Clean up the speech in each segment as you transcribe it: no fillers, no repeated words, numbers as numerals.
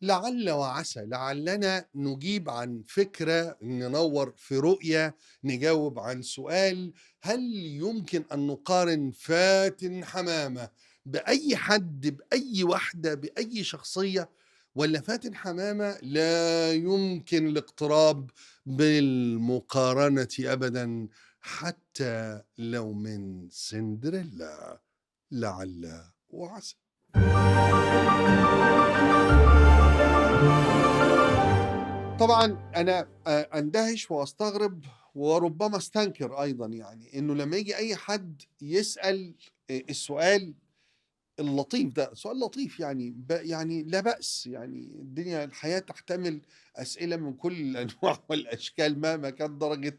لعل وعسى لعلنا نجيب عن فكرة، ننور في رؤية، نجاوب عن سؤال. هل يمكن أن نقارن فاتن حمامة بأي حد، بأي واحدة، بأي شخصية؟ ولا فاتن حمامة لا يمكن الاقتراب بالمقارنة أبدا، حتى لو من سندريلا؟ لعل وعسى. طبعًا أنا أندهش وأستغرب وربما أستنكر أيضًا، يعني إنه لمّا ييجي أي حد يسأل السؤال اللطيف ده، سؤال لطيف يعني يعني لا بأس، يعني الحياة تحتمل أسئلة من كل الأنواع والأشكال مهما كانت درجة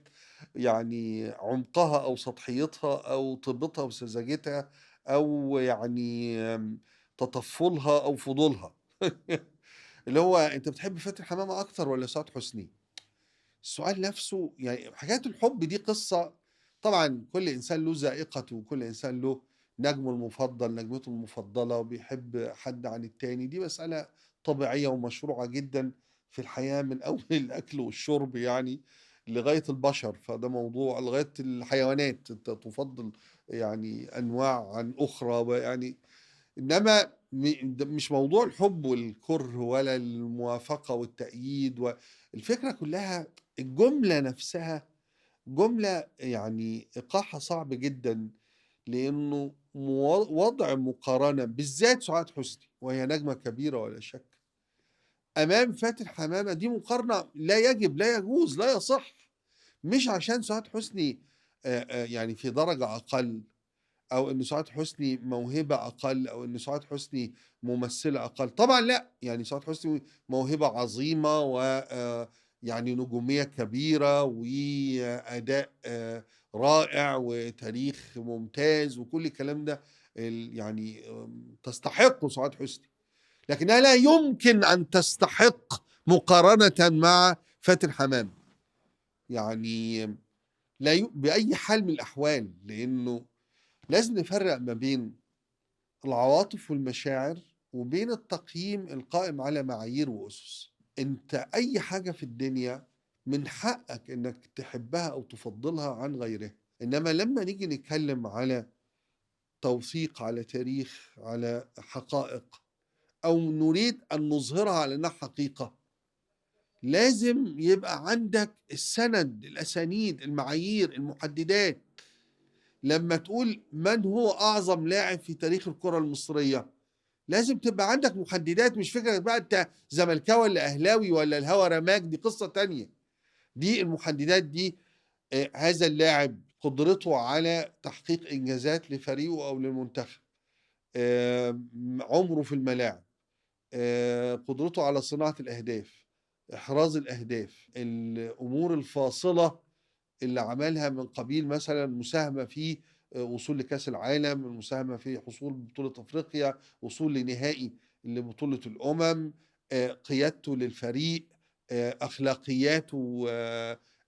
يعني عمقها أو سطحيتها أو طيبتها وسذاجتها أو يعني تطفلها أو فضولها. اللي هو أنت بتحب فاتن حمامة أكتر والّا سعاد حسني؟ السؤال نفسه يعني حكاية الحب دي قصة. طبعًا كل إنسان له ذائقته، وكل إنسان له نجمه المفضل، نجمته المفضلة، وبيحب حد عن التاني، دي مسألة طبيعية ومشروعة جدًا في الحياة، من أول الأكل والشرب يعني لغاية البشر، فده موضوع لغاية الحيوانات أنت تفضّل يعني أنواع عن أخرى، ويعني إنما ده مش موضوع الحب والكره ولا الموافقة والتأييد الفكرة كلّها الجملة نفسها جملة يعني إيقاعها صعب جدًا، لإنه وضع مقارنة بالذات سعاد حسني وهي نجمة كبيرة ولا شك، أمام فاتن حمامة، دي مقارنة لا يجب، لا يجوز، لا يصح. مش عشان سعاد حسني يعني في درجة أقل، أو إن سعاد حسني موهبة أقل، أو إن سعاد حسني ممثلة أقل، طبعًا لأ، يعني سعاد حسني موهبة عظيمة و يعني نجومية كبيرة وأداء رائع وتاريخ ممتاز وكل الكلام ده يعني تستحقه سعاد حسني، لكنها لا يمكن أن تستحق مقارنة مع فاتن حمامة، يعني بأي حال من الأحوال، لإنه لازم نفرّق ما بين العواطف والمشاعر، وبين التقييم القائم على معايير وأُسس. أنت أي حاجة في الدنيا من حقك إنك تحبها أو تفضّلها عن غيرها، إنما لمّا نيجي نتكلّم على توثيق، على تاريخ، على حقائق، أو نريد أن نظهرها على إنها حقيقة، لازم يبقى عندك السَنَد، الأسانيد، المعايير، المُحدِّدات. لمّا تقول من هو أعظم لاعب في تاريخ الكرة المصرية، لازم تبقى عندك محددات، مش فكرة بقى أنت زملكاوي والّا أهلاوي والّا الهوا رماك، دي قصة تانية. دي المحددات دي هذا اللاعب قدرته على تحقيق إنجازات لفريقه أو للمنتخب، عمره في الملاعب، قدرته على صناعة الأهداف، إحراز الأهداف، الأمور الفاصلة اللي عملها من قبيل مثلًا مساهمة في وصول لكأس العالم، المساهمة في حصول بطولة أفريقيا، وصول لنهائي لبطولة الأمم، قيادته للفريق، أخلاقياته،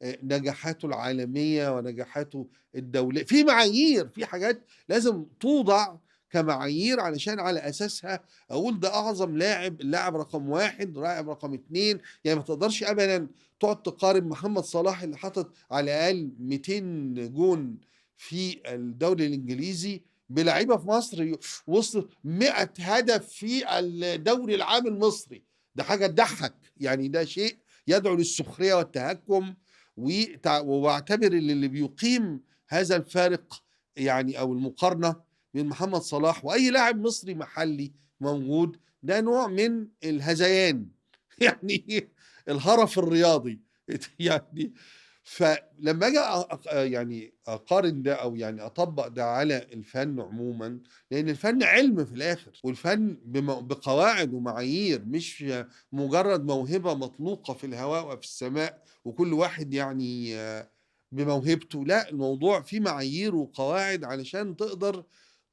نجاحاته العالمية ونجاحاته في معايير، في حاجات لازم توضع كمعايير علشان على أساسها أقول ده أعظم لاعب، اللاعب رقم 1، اللاعب رقم 2، يعني ما تقدرش أبدًا تقعد تقارن محمد صلاح اللي حاطط على الأقل 200 جون في الدوري الإنجليزي بلعيبة في مصر وصلت 100 هدف في الدوري العام المصري، ده حاجة تضحّك، يعني ده شيء يدعو للسخرية والتهكُّم، واعتبر إن اللي بيقيم هذا الفارق يعني أو المقارنة بين محمد صلاح وأي لاعب مصري محلي موجود، ده نوع من الهذيان. يعني الهرف الرياضي. يعني فلمّا آجي يعني أقارن ده أو يعني أطبّق ده على الفن عمومًا، لإن الفن علم في الآخر، والفن بقواعد ومعايير، مش مجرد موهبة مطلوقة في الهواء وفي السماء وكل واحد يعني بموهبته، لأ الموضوع فيه معايير وقواعد علشان تقدر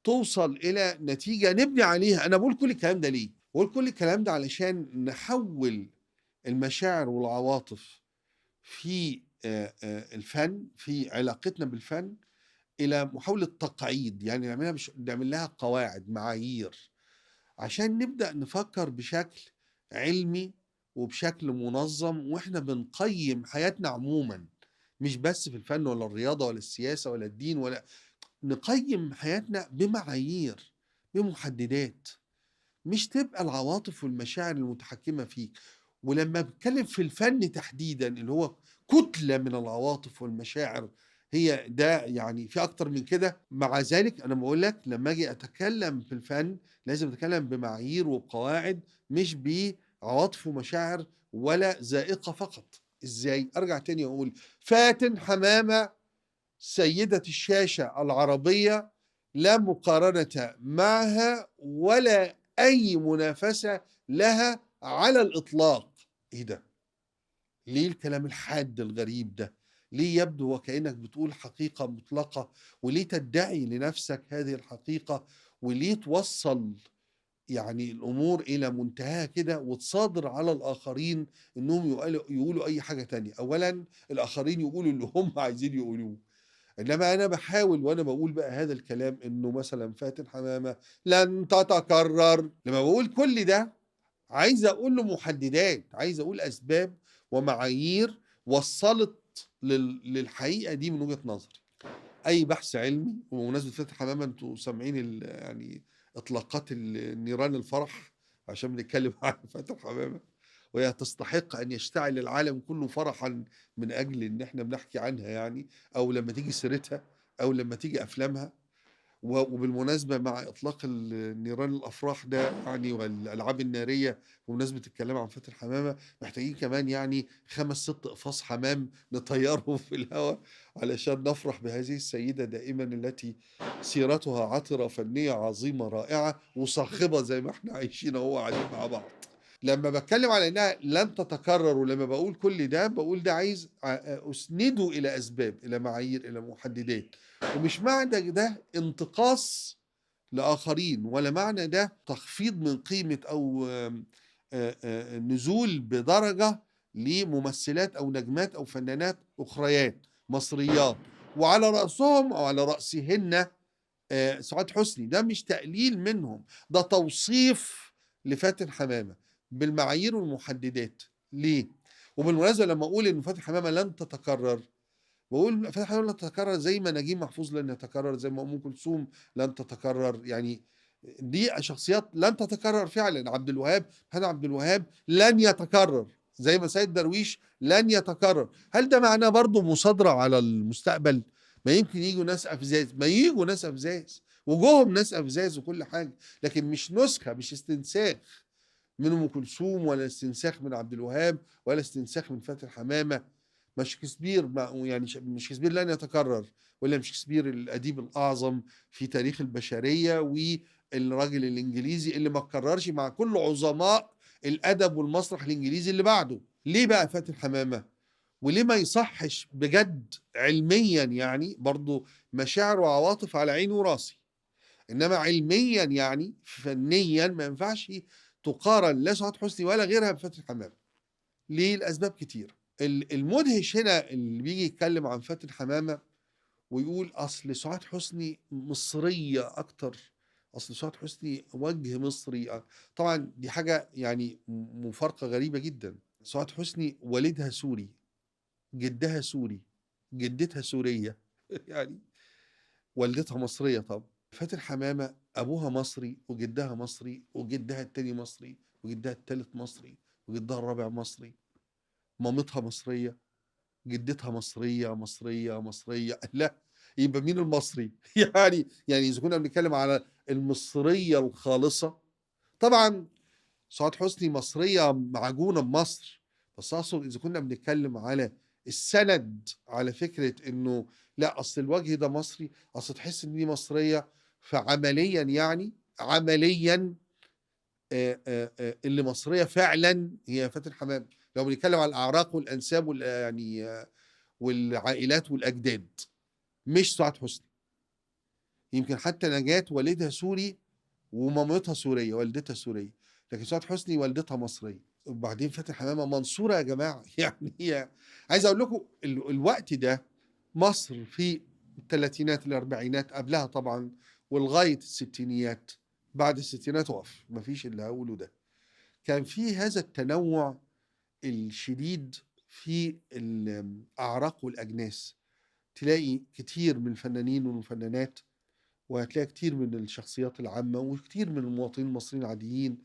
توصل إلى نتيجة نبني عليها. أنا باقول كل الكلام ده ليه؟ باقول كل الكلام ده علشان نحوّل المشاعر والعواطف في الفن، في علاقتنا بالفن، إلى محاولة تقعيد، يعني نعمل لها قواعد، معايير، عشان نبدأ نفكّر بشكل علمي وبشكل منظم، واحنا بنقيم حياتنا عموما، مش بس في الفن ولا الرياضة ولا السياسة ولا الدين، ولا نقيم حياتنا بمعايير، بمحددات، مش تبقى العواطف والمشاعر المتحكمة فيك. ولما بتكلم في الفن تحديدا اللي هو كتلة من العواطف والمشاعر، هي ده يعني في أكتر من كده. مع ذلك أنا بقول لك لما أجي أتكلم في الفن لازم أتكلم بمعايير وبقواعد، مش بعواطف ومشاعر ولا ذائقة فقط. إزاي؟ أرجع تاني أقول فاتن حمامة سيدة الشاشة العربية لا مقارنة معها ولا أي منافسة لها على الإطلاق. إيه ده؟ ليه الكلام الحاد الغريب ده؟ ليه يبدو وكأنك بتقول حقيقة مطلقة؟ وليه تدعي لنفسك هذه الحقيقة؟ وليه توصل يعني الأمور إلى منتهاها كده وتصادر على الآخرين إنهم يقولوا أي حاجة تانية؟ أولا الآخرين يقولوا اللي هم عايزين يقولوه، انما انا بحاول وانا بقول بقى هذا الكلام انه مثلا فاتن حمامه لن تتكرر. لما بقول كل ده عايز اقول له محددات، عايز اقول اسباب ومعايير وصلت للحقيقه دي من وجهه نظري. اي بحث علمي، وبمناسبه فاتن حمامه انتوا سامعين يعني اطلاقات النيران الفرح عشان بنتكلم عن فاتن حمامه، وهي تستحق ان يشتعل العالم كله فرحا من اجل ان احنا بنحكي عنها يعني، او لما تيجي سيرتها، او لما تيجي افلامها. وبالمناسبة مع إطلاق النيران الأفراح ده يعني والألعاب النارية، بمناسبة الكلام عن فاتن حمامة، محتاجين كمان يعني 5-6 أقفاص حمام نطيرهم في الهواء علشان نفرح بهذه السيدة دائما، التي سيرتها عطرة فنية عظيمة رائعة وصاخبة زي ما احنا عايشين اهو قاعدين مع بعض. لما بتكلم على انها لن تتكرر، ولما بقول كل ده بقول ده عايز اسنده الى اسباب، الى معايير، الى محددات. ومش معنى ده انتقاص لآخرين، ولا معنى ده تخفيض من قيمة أو نزول بدرجة لممثلات أو نجمات أو فنانات أخريات مصريات، وعلى رأسهم أو على رأسهن سعاد حسني. ده مش تقليل منهم، ده توصيف لفاتن حمامة بالمعايير والمحددات. ليه؟ وبالمناسبة لما أقول إن فاتن حمامة لن تتكرر، بقول فاتن حمامة لن تتكرر زي ما نجيب محفوظ لن يتكرر، زي ما أم كلثوم لن تتكرر. يعني دي شخصيات لن تتكرر فعلا. عبد الوهاب، محمد عبد الوهاب لن يتكرر، زي ما سيد درويش لن يتكرر. هل ده معناه برضه مصادرة على المستقبل؟ ما يمكن يجوا ناس أفزاز، ما يجوا ناس أفزاز وجوهم ناس أفزاز وكل حاجة، لكن مش نسخة، مش استنساخ من أم كلثوم، ولا استنساخ من عبد الوهاب، ولا استنساخ من فاتن حمامة. ما شكسبير يعني مش شكسبير لن يتكرر، ولا مش شكسبير الأديب الأعظم في تاريخ البشرية والراجل الإنجليزي اللي ما اتكررش مع كل عظماء الأدب والمسرح الإنجليزي اللي بعده. ليه بقى فاتن حمامة؟ وليه ما يصحش بجد علميا يعني؟ برضو مشاعر وعواطف على عيني وراسي، انما علميا يعني فنيا ما ينفعش تقارن لا سعاد حسني ولا غيرها بفاتن حمامه. ليه؟ الاسباب كتير. المدهش هنا اللي بيجي يتكلم عن فاتن حمامه ويقول اصل سعاد حسني مصريه اكتر، اصل سعاد حسني وجه مصري. طبعا دي حاجه يعني مفارقه غريبه جدا. سعاد حسني والدها سوري، جدها سوري، جدتها سوريه يعني والدتها مصريه. طب فاتن حمامه ابوها مصري وجدها مصري وجدها التاني مصري وجدها التالت مصري وجدها الرابع مصري، مامتها مصريه، جدتها مصريه مصريه مصريه. لا، يبقى مين المصري؟ يعني اذا كنا بنتكلم على المصريه الخالصه، طبعا سعاد حسني مصريه معجونه بمصر، بس اقصد اذا كنا بنتكلم على السند، على فكره انه لا اصل الوجه ده مصري، اصل تحس ان دي مصريه، فعمليا يعني عمليا اللي مصريه فعلا هي فاتن حمامه. لو بنتكلم على الاعراق والانساب يعني والعائلات والاجداد، مش سعاد حسني. يمكن حتى نجاة والدها سوري ومامتها سوريه، والدتها سوريه، لكن سعاد حسني والدتها مصريه. وبعدين فاتن حمامه منصوره يا جماعه يعني هي، عايز اقول لكم الوقت ده مصر في الثلاثينات الاربعينات قبلها طبعا ولغايه الستينيات، بعد الستينات وقف، مفيش اللي هقوله ده. كان في هذا التنوع الشديد في الأعراق والأجناس. تلاقي كتير من الفنانين والفنانات، وهتلاقي كتير من الشخصيات العامة وكتير من المواطنين المصريين العاديين.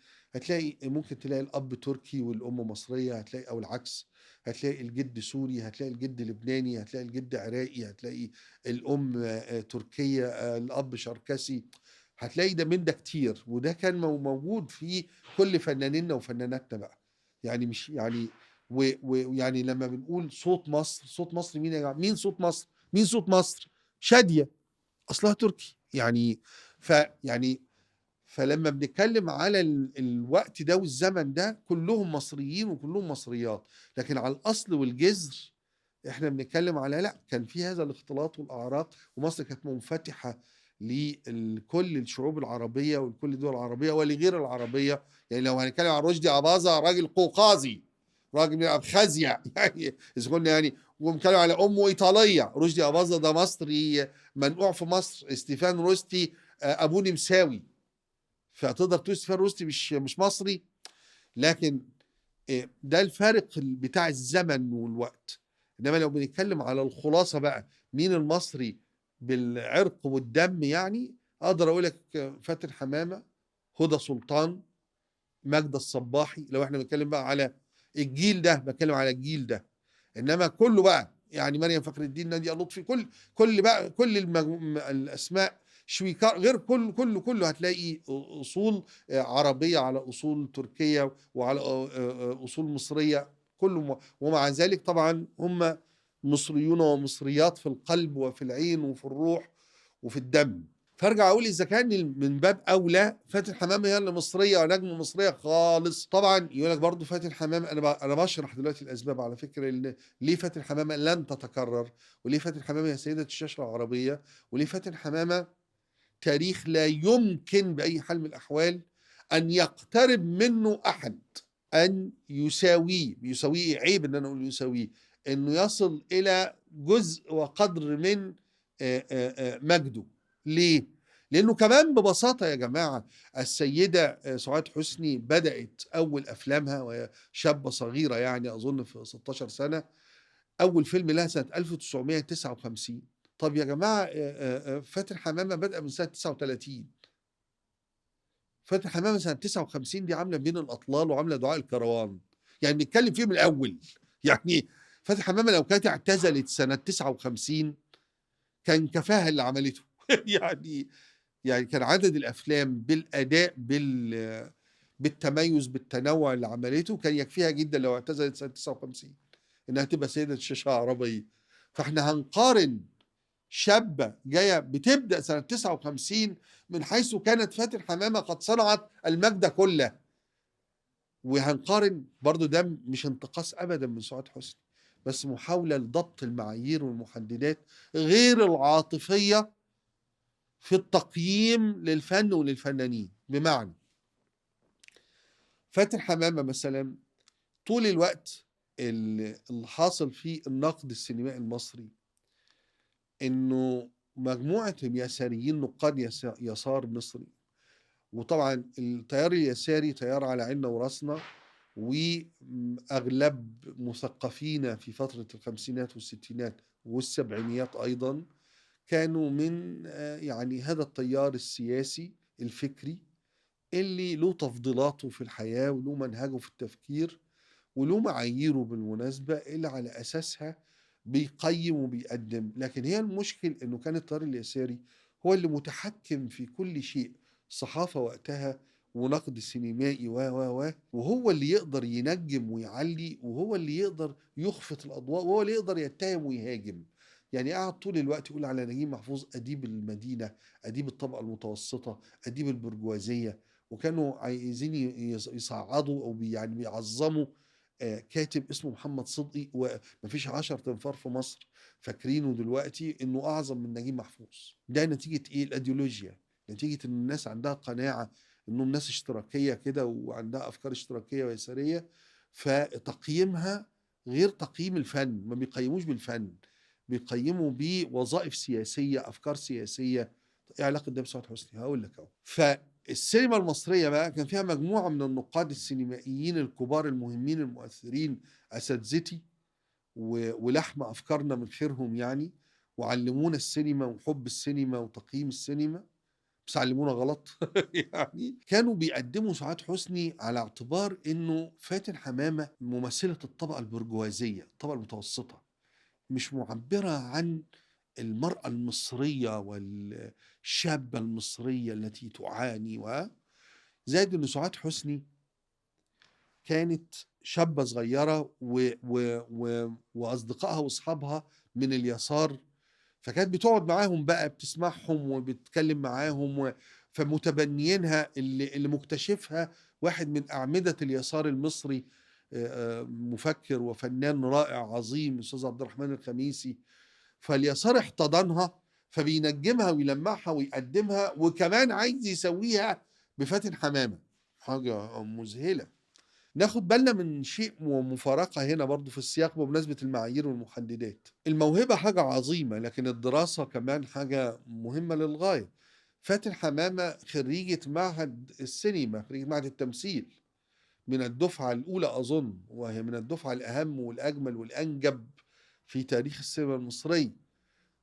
ممكن تلاقي الأب تركي والأم مصرية، هتلاقي أو العكس، هتلاقي الجد سوري، هتلاقي الجد لبناني، هتلاقي الجد عراقي، هتلاقي الأم تركية، الأب شركسي. هتلاقي ده من ده كتير، وده كان موجود في كل فنانينا وفناناتنا بقى. يعني مش يعني ويعني لما بنقول صوت مصر، صوت مصر مين يا جماعة؟ مين صوت مصر؟ مين صوت مصر؟ شادية اصلها تركي يعني. فيعني فلما بنتكلم على الوقت ده والزمن ده، كلهم مصريين وكلهم مصريات، لكن على الاصل والجذر احنا بنتكلم على لا، كان في هذا الاختلاط والاعراق، ومصر كانت منفتحه لكل الشعوب العربيه ولكل الدول العربيه ولغير العربيه. يعني لو هنتكلم عن رشدي اباظه، راجل قوقازي، راجل من ابخازيا يعني اذا كنا يعني، وبنتكلم على امه ايطاليه. رشدي اباظه ده مصري منقوع في مصر. ستيفان روستي ابوه نمساوي، فتقدر تقول ستيفان روستي مش مصري. لكن ده الفارق بتاع الزمن والوقت. انما لو بنتكلم على الخلاصه بقى، مين المصري بالعرق والدم، يعني اقدر اقول لك فاتن حمامه، هدى سلطان، ماجدة الصباحي. لو احنا بنتكلم بقى على الجيل ده، بتكلم على الجيل ده. انما كله بقى يعني مريم فخر الدين، نادية لطفي، كل بقى كل الاسماء، شويكار، غير كله هتلاقي اصول عربيه على اصول تركيه وعلى اصول مصريه كله. ومع ذلك طبعا هم مصريون ومصريات في القلب وفي العين وفي الروح وفي الدم. فارجع اقول اذا كان من باب اولى فاتن حمامه هي اللي مصريه ونجم مصريه خالص. طبعا يقول لك برضه فاتن حمامه، انا بشرح دلوقتي الاسباب على فكره ليه فاتن حمامه لن تتكرر، وليه فاتن حمامه هي سيده الشاشه العربيه، وليه فاتن حمامه تاريخ لا يمكن باي حال من الاحوال ان يقترب منه احد، ان يساويه عيب ان انا اقول يساويه، انه يصل الى جزء وقدر من مجده. ليه؟ لانه كمان ببساطه يا جماعه، السيده سعاد حسني بدات اول افلامها وهي شابه صغيره، يعني اظن في 16 سنه. اول فيلم لها سنه 1959. طب يا جماعه فاتن حمامه بدأ من سنه 39. فاتن حمامه سنه 59 دي عامله بين الاطلال وعامله دعاء الكروان، يعني بنتكلم فيه من الاول يعني. فاتن حمامه لو كانت اعتزلت سنه 59 كان كفاها اللي عملته يعني كان عدد الافلام بالاداء بالتميز بالتنوع اللي عملته كان يكفيها جدا لو اعتزلت سنه 59 انها تبقى سيده الشاشه العربيه. فاحنا هنقارن شابه جايه بتبدا سنه 59 من حيث كانت فاتن حمامه قد صنعت المجد كله، وهنقارن برضو. ده مش انتقاص ابدا من سعاد حسني، بس محاوله لضبط المعايير والمحددات غير العاطفيه في التقييم للفن وللفنانين. بمعنى فاتن حمامة مثلا طول الوقت اللي حاصل في النقد السينمائي المصري انه مجموعة اليساريين، نقاد يسار مصري، وطبعا التيار اليساري تيار على عيننا وراسنا، واغلب مثقفين في فترة الخمسينات والستينات والسبعينيات ايضا كانوا من يعني هذا التيار السياسي الفكري اللي له تفضيلاته في الحياة وله منهجه في التفكير وله معاييره بالمناسبة اللي على أساسها بيقيم وبيقدم. لكن هي المشكل أنه كان التيار اليساري هو اللي متحكم في كل شيء، صحافة وقتها ونقد سينمائي وهو اللي يقدر ينجم ويعلي، وهو اللي يقدر يخفت الأضواء، وهو اللي يقدر يتهم ويهاجم. يعني قاعد طول الوقت يقول على نجيب محفوظ أديب المدينة، أديب الطبقة المتوسطة، أديب البرجوازية. وكانوا عايزين يصعدوا أو يعني بيعظموا كاتب اسمه محمد صدقي، ومفيش 10 تنفار في مصر فاكرينه دلوقتي انه اعظم من نجيب محفوظ. ده نتيجة ايه؟ الايديولوجيا، نتيجة ان الناس عندها قناعة انهم ناس اشتراكية كده وعندها افكار اشتراكية ويسارية، فتقييمها غير تقييم الفن. ما بيقيموش بالفن، بيقيموا بوظائف سياسية، افكار سياسية. ايه علاقة ده بسعاد حسني؟ هقول لك اهو. السينما المصرية بقى كان فيها مجموعة من النقاد السينمائيين الكبار المهمين المؤثرين، أساتذتي ولحم أفكارنا من خيرهم يعني، وعلمونا السينما وحب السينما وتقييم السينما، بس علمونا غلط يعني. كانوا بيقدموا سعاد حسني على اعتبار انه فاتن حمامة ممثلة الطبقة البرجوازية، الطبقة المتوسطة، مش معبرة عن المرأة المصرية والشابة المصرية التي تعاني. زائد ان سعاد حسني كانت شابة صغيرة واصدقائها واصحابها من اليسار، فكانت بتقعد معاهم بقى بتسمعهم وبتتكلم معاهم فمتبنيينها، اللي مكتشفها واحد من أعمدة اليسار المصري، مفكر وفنان رائع عظيم، الأستاذ عبد الرحمن الخميسي. فاليسار احتضنها، فبينجمها ويلمعها ويقدمها، وكمان عايز يسويها بفاتن حمامة. حاجة مذهلة. ناخد بالنا من شيء ومفارقة هنا برضو في السياق بمناسبة المعايير والمحددات. الموهبة حاجة عظيمة، لكن الدراسة كمان حاجة مهمة للغاية. فاتن حمامة خريجة معهد السينما، خريجة معهد التمثيل من الدفعة الأولى أظن، وهي من الدفعة الأهم والأجمل والأنجب في تاريخ السينما المصري.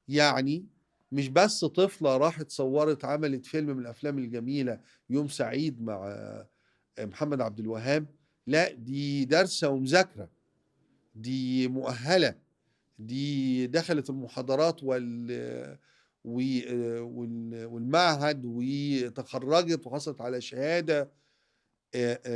يعني مش بس طفلة راحت صورت عملت فيلم من الأفلام الجميلة يوم سعيد مع محمد عبد الوهاب، لا دي دارسة ومذاكرة، دي مؤهلة، دي دخلت المحاضرات والمعهد وتخرجت وحصلت على شهادة.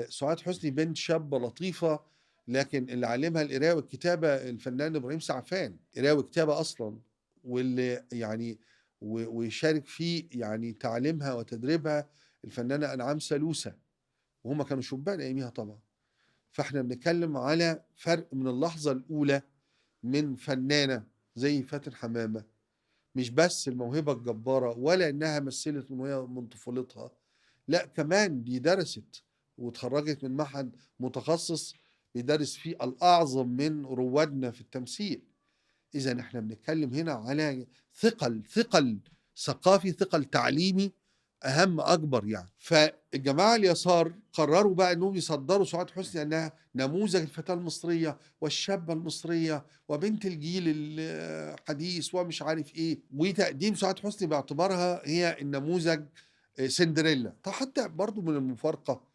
سعاد حسني بنت شابة لطيفة، لكن اللي علمها القراءة والكتابة الفنان إبراهيم سعفان، قراءة وكتابة أصلا، واللي يعني ويشارك فيه يعني تعليمها وتدريبها الفنانة أنعام سالوسة، وهم كانوا شبان أياميها طبعا. فاحنا بنتكلم على فرق من اللحظة الأولى من فنانة زي فاتن حمامة، مش بس الموهبة الجبارة ولا إنها مثلت من وهي من طفولتها، لا كمان دي درست وتخرجت من معهد متخصص بيدرس فيه الأعظم من روادنا في التمثيل. إذا احنا بنتكلم هنا على ثقل ثقافي، ثقل تعليمي اهم اكبر يعني. فالجماعه اليسار قرروا بقى انهم يصدروا سعاد حسني انها نموذج الفتاه المصريه والشابه المصريه وبنت الجيل الحديث ومش عارف ايه، وتقديم سعاد حسني باعتبارها هي النموذج سندريلا. طب حتى برضو من المفارقه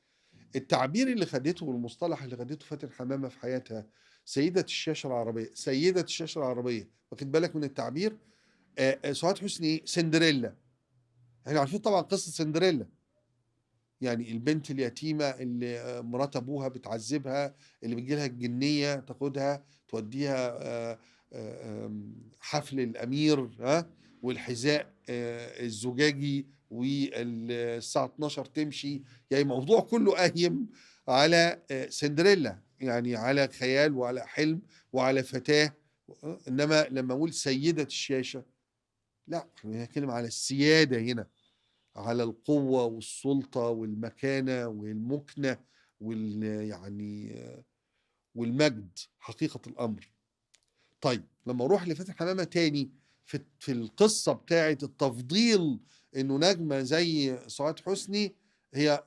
التعبير اللي خدته والمصطلح اللي خدته فاتن حمامه في حياتها، سيده الشاشه العربيه، سيده الشاشه العربيه، واخد بالك من التعبير؟ سعاد حسني سندريلا. احنا عارفين طبعا قصة سندريلا، يعني البنت اليتيمة اللي مرات ابوها بتعذبها، اللي بتجي لها الجنية تاخدها توديها حفل الامير، والحذاء الزجاجي، والساعة 12 تمشي. يعني الموضوع كله قايم على سندريلا، يعني على خيال وعلى حلم وعلى فتاة. انما لما اقول سيدة الشاشة، لا احنا بنتكلم على السيادة هنا، على القوة والسلطة والمكانة والمكنة يعني والمجد حقيقة الأمر. طيب لما أروح لفاتن حمامة تاني في القصة بتاعة التفضيل إنه نجمة زي سعاد حسني هي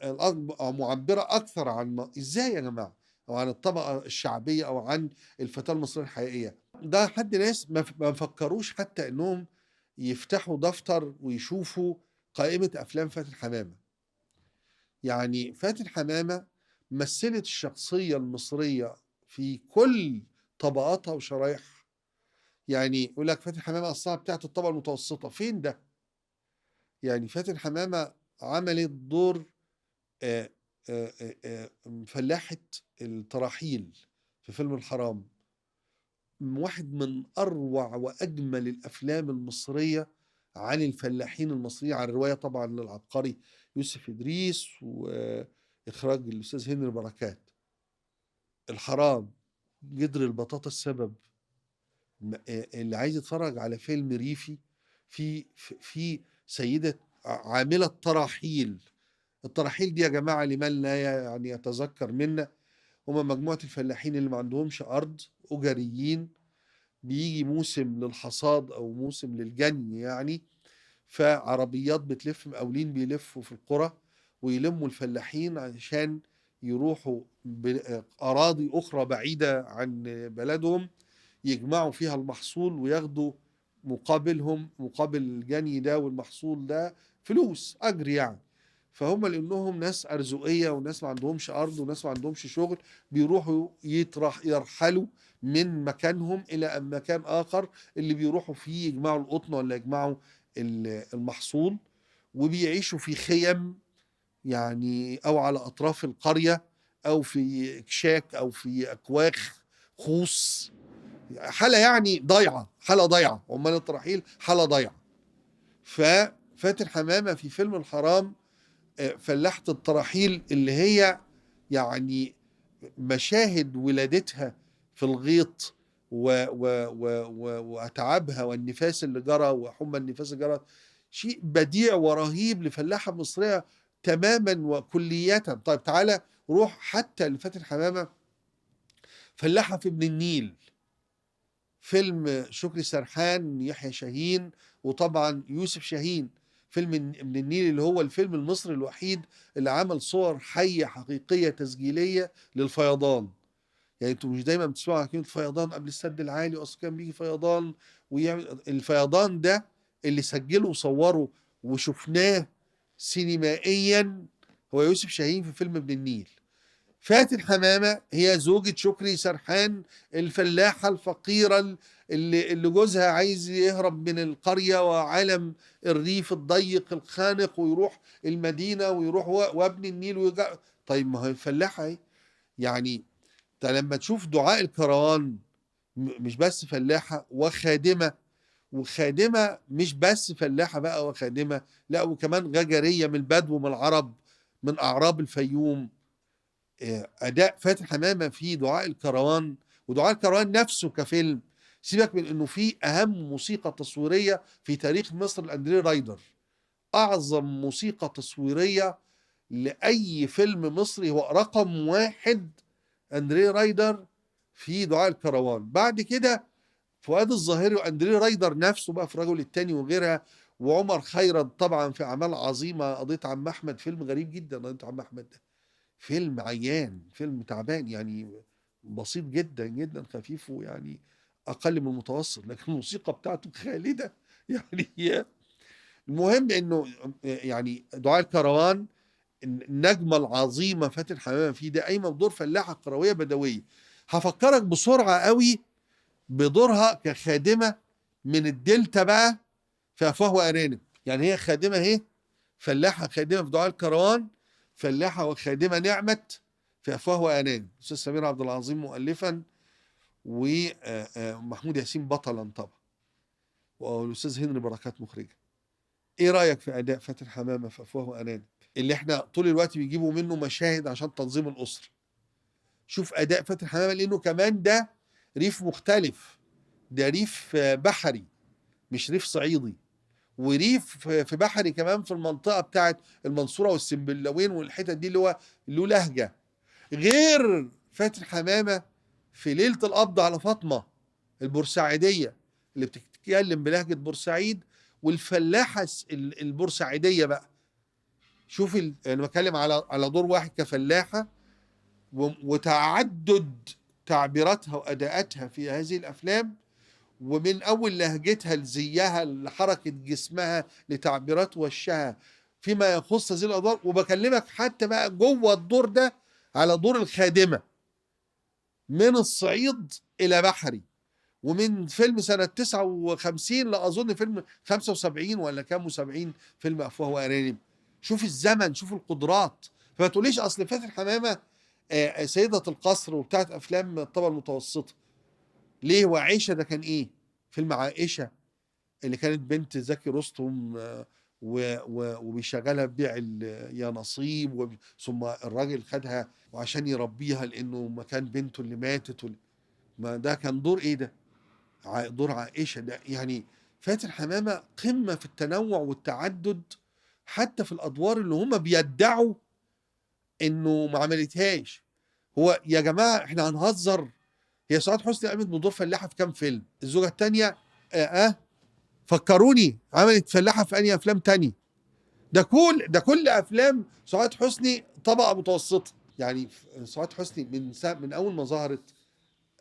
معبرة أكثر عن إزاي يا جماعة، أو عن الطبقة الشعبية أو عن الفتاة المصرية الحقيقية. ده حد ناس ما فكروش حتى إنهم يفتحوا دفتر ويشوفوا قائمة أفلام فاتن حمامة. يعني فاتن حمامة مثلت الشخصية المصرية في كل طبقاتها وشرايحها. يعني يقول لك فاتن حمامة أصلها بتاعت الطبقة المتوسطة، فين ده؟ يعني فاتن حمامة عملت دور فلاحة التراحيل في فيلم الحرام، واحد من أروع وأجمل الأفلام المصرية عن الفلاحين المصريين، عن الرواية طبعا للعبقري يوسف إدريس وإخراج الأستاذ هنري بركات. الحرام، جدر البطاطا السبب. اللي عايز يتفرج على فيلم ريفي في سيدة عاملة تراحيل. التراحيل دي يا جماعة لمن لا يعني يتذكر منا، هم مجموعة الفلاحين اللي ما عندهمش أرض، أجريين، بيجي موسم للحصاد أو موسم للجني يعني، فعربيات بتلف، مقاولين بيلفوا في القرى ويلموا الفلاحين عشان يروحوا أراضي أخرى بعيدة عن بلدهم يجمعوا فيها المحصول وياخدوا مقابل الجني ده والمحصول ده فلوس أجر يعني. فهم لأنهم ناس أرزقية وناس ما عندهمش أرض وناس ما عندهمش شغل بيروحوا يرحلوا من مكانهم إلى مكان آخر اللي بيروحوا فيه يجمعوا القطن ولا يجمعوا المحصول، وبيعيشوا في خيم يعني أو على أطراف القرية أو في كشاك أو في أكواخ خوص. حالة يعني ضايعة، حالة ضايعة، عمال الترحيل حالة ضايعة. ففاتن حمامة في فيلم الحرام فلاحة الترحيل اللي هي يعني مشاهد ولادتها في الغيط وأتعابها والنفاس اللي جرى وحمى النفاس اللي جرى شيء بديع ورهيب لفلاحة مصرية تماما وكلية. طيب تعالى روح حتى لفاتن حمامة فلاحة في ابن النيل، فيلم شكري سرحان يحيى شاهين وطبعا يوسف شاهين، فيلم ابن النيل اللي هو الفيلم المصري الوحيد اللي عمل صور حية حقيقية تسجيلية للفيضان. يعني انتوا مش دايما بتسمعوا عن كلمة فيضان قبل السد العالي، اصلا كان بيجي فيضان ويعمل الفيضان ده اللي سجله وصوره وشفناه سينمائيا هو يوسف شاهين في فيلم ابن النيل. فاتن حمامة هي زوجة شكري سرحان الفلاحة الفقيرة اللي جوزها عايز يهرب من القرية وعالم الريف الضيق الخانق ويروح المدينة ويروح وابن النيل طيب ما هي الفلاحة اهي. يعني لما تشوف دعاء الكروان مش بس فلاحة وخادمة، وخادمة مش بس فلاحة بقى وخادمة، لا وكمان غجرية من البدو من العرب من أعراب الفيوم. أداء فاتن حمامة في دعاء الكروان، ودعاء الكروان نفسه كفيلم سيبك من أنه فيه أهم موسيقى تصويرية في تاريخ مصر الأندريه رايدر، أعظم موسيقى تصويرية لأي فيلم مصري هو رقم 1 أندريه رايدر في دعاء الكروان. بعد كده فؤاد الظاهري وأندريه رايدر نفسه بقى في رجل التاني وغيرها، وعمر خيرت طبعا في أعمال عظيمة. قضية عم أحمد فيلم غريب جدا، قضية عم أحمد ده فيلم عيان، فيلم تعبان يعني بسيط جدا جدا خفيف ويعني أقل من المتوسط، لكن الموسيقى بتاعته خالدة يعني. المهم إنه يعني دعاء الكروان النجمة العظيمة فاتن حمامة فيه ده قايمة بدور فلاحة قروية بدوية. هفكرك بسرعة قوي بدورها كخادمة من الدلتا بقى في أفواه وأرانب. يعني هي خادمة اهي، فلاحة خادمة في دعاء الكروان، فلاحة وخادمة نعمت في أفواه وأرانب. الأستاذ سمير عبد العظيم مؤلفا ومحمود ياسين بطلا طبعا، والأستاذ هنري بركات مخرجا. ايه رأيك في أداء فاتن حمامة في أفواه وأرانب اللي احنا طول الوقت بيجيبوا منه مشاهد عشان تنظيم الأسرة؟ شوف أداء فاتن حمامة لأنه كمان ده ريف مختلف، ده ريف بحري مش ريف صعيدي، وريف في بحري كمان في المنطقة بتاعت المنصورة والسنبلاوين والحتت دي اللي هو له لهجة غير فاتن حمامة في ليلة القبض على فاطمة البورسعيدية اللي بتتكلم بلهجة بورسعيد، والفلاحة البورسعيدية بقى. شوف انا بتكلم على دور واحد كفلاحة وتعدد تعبيراتها وأداءاتها في هذه الأفلام، ومن أول لهجتها لزيها لحركة جسمها لتعبيرات وشها فيما يخص هذه الأدوار. وبكلمك حتى بقى جوه الدور ده على دور الخادمة من الصعيد إلى بحري، ومن فيلم سنة 59 لأظن فيلم 75 ولا كام و70 فيلم أفواه وأرانب. شوف الزمن، شوف القدرات. فما تقوليش أصل فاتن حمامة سيدة القصر وبتاعت أفلام الطبقة المتوسطة. ليه؟ وعائشة ده كان إيه؟ فيلم عائشة اللي كانت بنت زكي رستم وبيشغلها ببيع يا نصيب، ثم الراجل خدها وعشان يربيها لأنه مكان بنته اللي ماتت ما ده كان دور إيه ده؟ دور عائشة ده. يعني فاتن حمامة قمة في التنوع والتعدد حتى في الأدوار اللي هم بيدعوا إنه ما عملتهاش. هو يا جماعة إحنا هنهزر؟ هي سعاد حسني قامت بدور فلاحة في كام فيلم؟ الزوجة الثانية فكروني عملت فلاحة في أنهي أفلام تاني؟ ده كل افلام سعاد حسني طبقه متوسطه. يعني سعاد حسني من اول ما ظهرت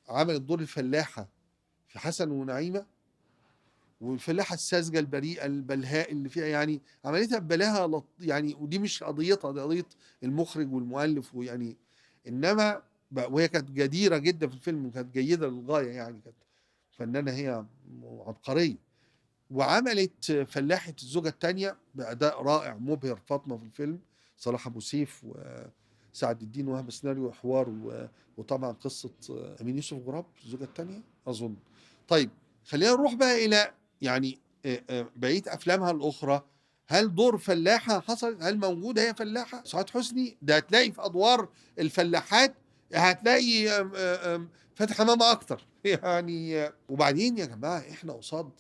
عملت دور الفلاحه في حسن ونعيمه، والفلاحه الساذجه البريئه البلهاء اللي فيها، يعني عملتها ببلاها يعني، ودي مش قضيتها، دي قضيه المخرج والمؤلف، ويعني انما وهي كانت جديره جدا في الفيلم، وكانت جيده للغايه، يعني كانت فنانه هي عبقريه. وعملت فلاحة الزوجة الثانية بأداء رائع مبهر، فاطمة في الفيلم، صلاح أبو سيف وسعد الدين وهب، سيناريو وحوار وطبعا قصة أمين يوسف غراب الزوجة الثانية أظن. طيب خلينا نروح بقى إلى يعني بقية أفلامها الأخرى. هل دور فلاحة حصل؟ هل موجودة هي فلاحة؟ سعاد حسني ده هتلاقي في أدوار الفلاحات، هتلاقي فاتن حمامة أكتر يعني. وبعدين يا جماعة إحنا قصاد،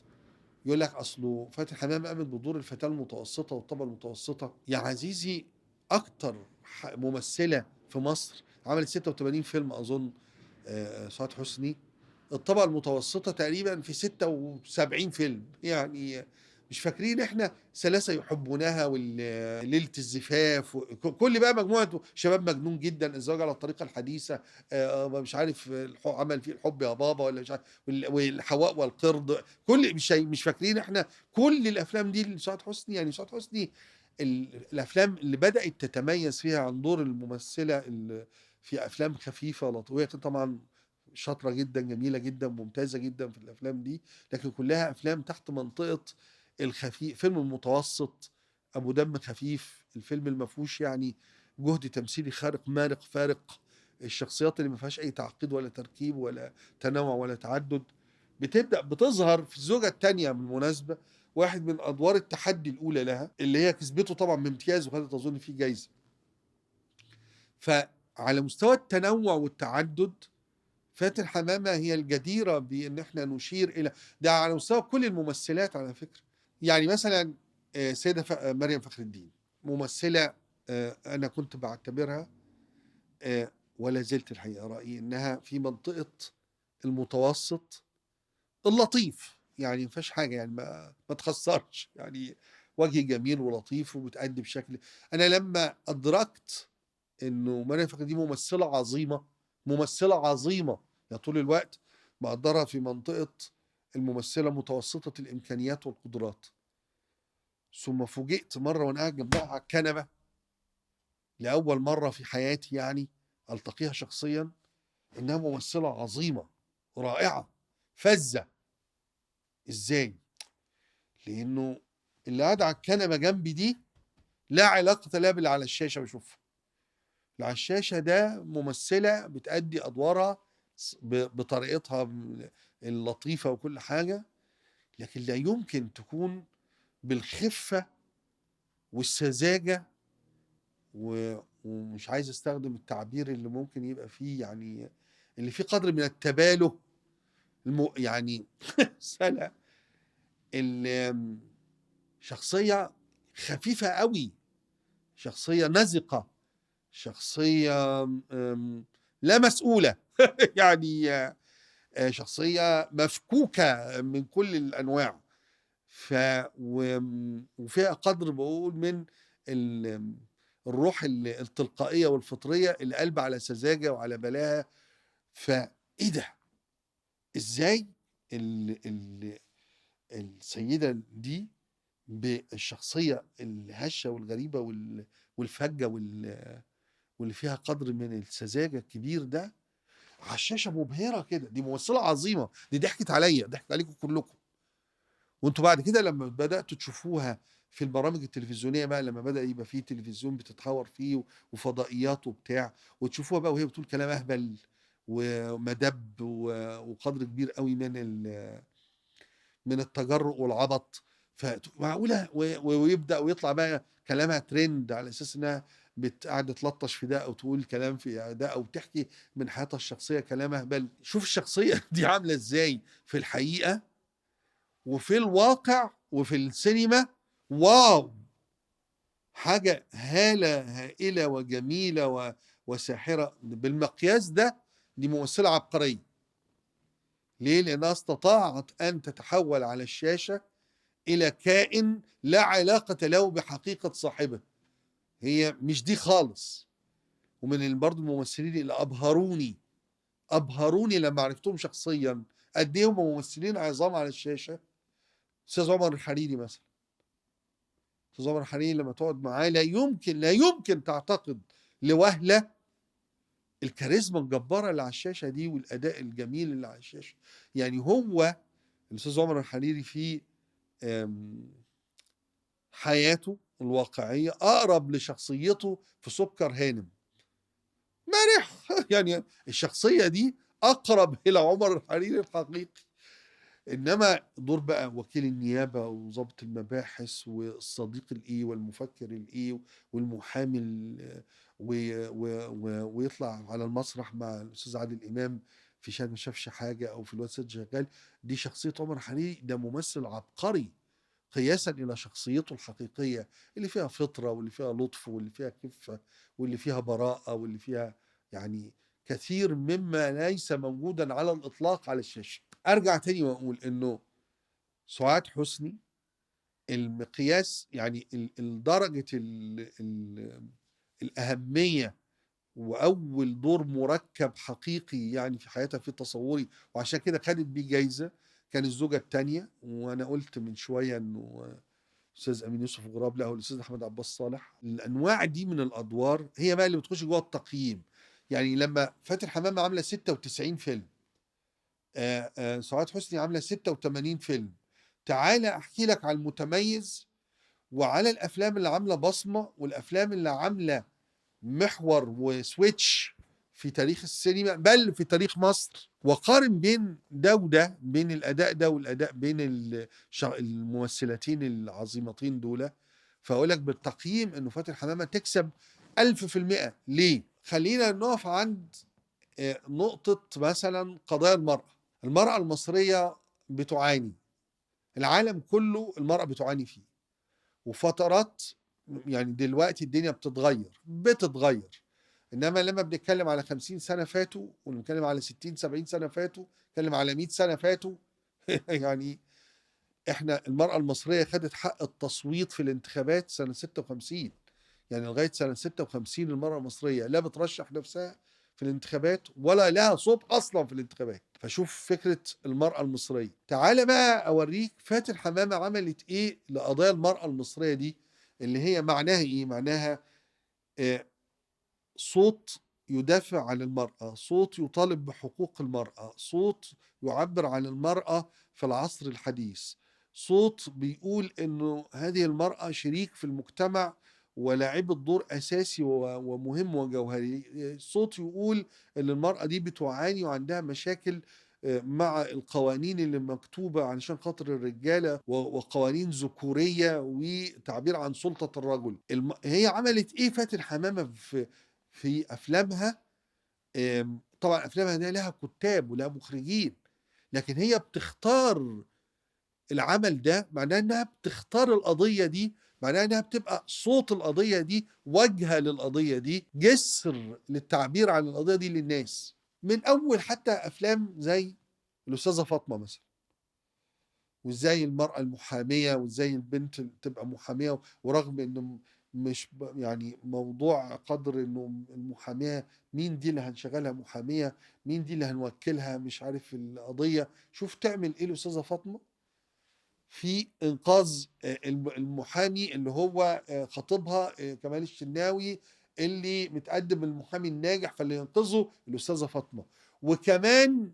يقول لك اصله فاتن حمامه قامت بدور الفتاه المتوسطه والطبقه المتوسطه. يا عزيزي اكتر ممثله في مصر عملت 86 فيلم اظن سعاد حسني. الطبقه المتوسطه تقريبا في 76 فيلم يعني. مش فاكرين احنا ثلاثه يحبونها وليله الزفاف كل بقى مجموعه شباب مجنون جدا، الزواج على الطريقه الحديثه، مش عارف عمل فيه الحب يا بابا ولا مش عارف، والحواء والقرد، كل مش فاكرين احنا كل الافلام دي لسعاد حسني. يعني سعاد حسني الافلام اللي بدات تتميز فيها عن دور الممثله في افلام خفيفه لطيفه، طبعا شاطره جدا، جميله جدا، ممتازه جدا في الافلام دي، لكن كلها افلام تحت منطقه الخفيف، فيلم المتوسط، ابو دم خفيف، الفيلم اللي ما فيهوش يعني جهد تمثيلي خارق مارق فارق، الشخصيات اللي ما فيهاش اي تعقيد ولا تركيب ولا تنوع ولا تعدد. بتبدا بتظهر في الزوجه الثانيه بالمناسبه، واحد من ادوار التحدي الاولى لها اللي هي كسبته طبعا بامتياز، وخدت اظن فيه جايزه. فعلى مستوى التنوع والتعدد فاتن حمامة هي الجديرة بأن احنا نشير إلى ده على مستوى كل الممثلات على فكرة. يعني مثلا سيدة مريم فخر الدين، ممثلة أنا كنت بعتبرها ولا زلت الحقيقة رأيي إنها في منطقة المتوسط اللطيف، يعني ما فيهاش حاجة، يعني ما تخسرش، يعني وجه جميل ولطيف وبتأدي بشكل. أنا لما أدركت إنه مريم فخر الدين ممثلة عظيمة، ممثلة عظيمة، يعني طول الوقت بقدرها في منطقة الممثلة متوسطة الإمكانيات والقدرات، ثم فوجئت مرة وأنا قاعد جنبها على الكنبة لأول مرة في حياتي يعني ألتقيها شخصيا، إنها ممثلة عظيمة رائعة فذة. إزاي؟ لأنه اللي قاعد على الكنبة جنبي دي لا علاقة لها باللي على الشاشة بشوفها. اللي على الشاشة ده ممثلة بتأدي أدوارها بطريقتها اللطيفة وكل حاجة، لكن لا يمكن تكون بالخفة والسذاجة ومش عايز استخدم التعبير اللي ممكن يبقى فيه يعني اللي فيه قدر من التباله يعني سنة شخصية خفيفة قوي، شخصية نزقة، شخصية لا مسؤولة يعني شخصية مفكوكة من كل الأنواع. وفيها قدر بقول من الروح التلقائية والفطرية اللي قلب على سذاجة وعلى بلاها. فإيه ده؟ إزاي السيدة دي بالشخصية الهشة والغريبة والفجة واللي فيها قدر من السذاجة الكبير ده على الشاشة مبهرة كده؟ دي ممثلة عظيمة، دي ضحكت عليا، ضحكت عليكم كلكم. وانتوا بعد كده لما بدأتوا تشوفوها في البرامج التلفزيونية بقى، لما بدأ يبقى فيه تلفزيون بتتحور فيه وفضائيات وبتاع، وتشوفوها بقى وهي بتقول كلام أهبل ومدب وقدر كبير قوي من التجرؤ والعبط. فمعقولة ويبدأ ويطلع بقى كلامها ترند على أساس إنها قاعدة تلطش في ده أو تقول كلام في ده أو تحكي من حياتها الشخصية كلام أهبل. شوف الشخصية دي عاملة إزاي في الحقيقة وفي الواقع وفي السينما. واو، حاجة هائلة وجميلة وساحرة بالمقياس ده. دي ممثلة عبقرية. ليه؟ لأنها استطاعت أن تتحول على الشاشة إلى كائن لا علاقة له بحقيقة صاحبه. هي مش دي خالص. ومن برضه الممثلين اللي أبهروني لما عرفتهم شخصيا، قد إيه هم ممثلين عظام على الشاشة. أستاذ عمر الحريري مثلا. أستاذ عمر الحريري لما تقعد معاه لا يمكن تعتقد لوهلة الكاريزما الجبارة اللي على الشاشة دي والأداء الجميل اللي على الشاشة. يعني هو الأستاذ عمر الحريري في حياته الواقعية أقرب لشخصيته في سكر هانم. مرح يعني الشخصية دي أقرب إلى عمر الحريري الحقيقي. إنما دور بقى وكيل النيابة وضابط المباحث والصديق الإيه والمفكر الإيه والمحامي ويطلع على المسرح مع الأستاذ عادل إمام في شاهد ما شافش حاجة أو في الواد سيد شغال. دي شخصية عمر حريري، ده ممثل عبقري قياسا إلى شخصيته الحقيقية اللي فيها فطرة واللي فيها لطف واللي فيها كفة واللي فيها براءة واللي فيها يعني كثير مما ليس موجودا على الإطلاق على الشاشة. أرجع تاني وأقول إنه سعاد حسني المقياس يعني درجة الأهمية وأول دور مركب حقيقي يعني في حياتها في تصوري، وعشان كده خدت بيه جايزة، كان الزوجة الثانية. وأنا قلت من شوية إنه الأستاذ أمين يوسف غراب له والأستاذ أحمد عباس صالح. الأنواع دي من الأدوار هي بقى اللي بتخش جوه التقييم. يعني لما فاتن حمامة عاملة 96 فيلم، سعاد حسني عاملة 86 فيلم، تعالى أحكي لك على المتميز وعلى الأفلام اللي عاملة بصمة والأفلام اللي عاملة محور وسويتش في تاريخ السينما بل في تاريخ مصر، وقارن بين ده وده، بين الأداء ده والأداء بين الممثلتين العظيمتين دول. فأقول لك بالتقييم إنه فاتن حمامة تكسب 1000%. ليه؟ خلينا نقف عند نقطة مثلا قضايا المرأة المصرية بتعاني، العالم كله المرأة بتعاني فيه، وفترات يعني دلوقتي الدنيا بتتغير. انما لما بنتكلم على 50 سنة فاتوا ونتكلم على 60 70 سنة فاتوا، نتكلم على 100 سنة فاتوا يعني احنا المرأة المصرية خدت حق التصويت في الانتخابات سنة 56. يعني لغاية سنة 56 المرأة المصرية لا بترشح نفسها في الانتخابات ولا لها صوت أصلا في الانتخابات. فشوف فكرة المرأة المصرية. تعال بقى أوريك فاتن حمامة عملت إيه لقضايا المرأة المصرية دي، اللي هي معناها إيه؟ معناها صوت يدافع عن المرأة، صوت يطالب بحقوق المرأة، صوت يعبر عن المرأة في العصر الحديث، صوت بيقول إنه هذه المرأة شريك في المجتمع ولاعبة دور أساسي ومهم وجوهري، صوت يقول إن المرأة دي بتعاني وعندها مشاكل مع القوانين اللي مكتوبة علشان خاطر الرجالة وقوانين ذكورية وتعبير عن سلطة الرجل. هي عملت إيه فاتن حمامة في أفلامها؟ طبعا أفلامها دي لها كتاب ولها مخرجين، لكن هي بتختار العمل ده، معناه إنها بتختار القضية دي، معناه إنها بتبقى صوت القضية دي، وجهة للقضية دي، جسر للتعبير عن القضية دي للناس. من أول حتى أفلام زي الأستاذة فاطمة مثلا، وازاي المرأة المحامية وازاي البنت تبقى محامية، ورغم انه مش يعني موضوع قدر انه المحامية مين دي اللي هنشغلها محامية، مين دي اللي هنوكلها مش عارف القضية. شوف تعمل ايه الأستاذة فاطمة في انقاذ المحامي اللي هو خطيبها كمال الشناوي اللي متقدم المحامي الناجح، فاللي ينقذه الأستاذة فاطمة. وكمان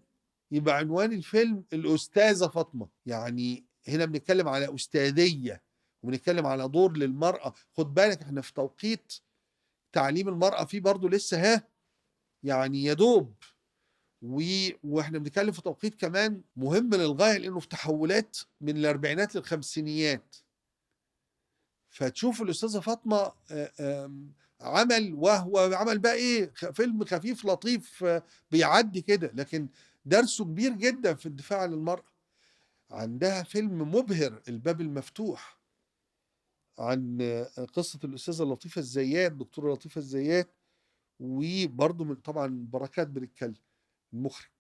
يبقى عنوان الفيلم الأستاذة فاطمة. يعني هنا بنتكلم على أستاذية وبنتكلم على دور للمرأة. خد بالك احنا في توقيت تعليم المرأة فيه برضو لسه يعني يدوب، واحنا بنتكلم في توقيت كمان مهم للغاية لأنه في تحولات من الأربعينات للخمسينيات. فتشوف الأستاذة فاطمة وهو عمل بقى ايه فيلم خفيف لطيف بيعدي كده، لكن درسه كبير جدا في الدفاع عن المرأة. عندها فيلم مبهر الباب المفتوح عن قصة الأستاذة لطيفة الزيات، دكتورة لطيفة الزيات، وبرضه من طبعا بركات بنتكلم المخرج،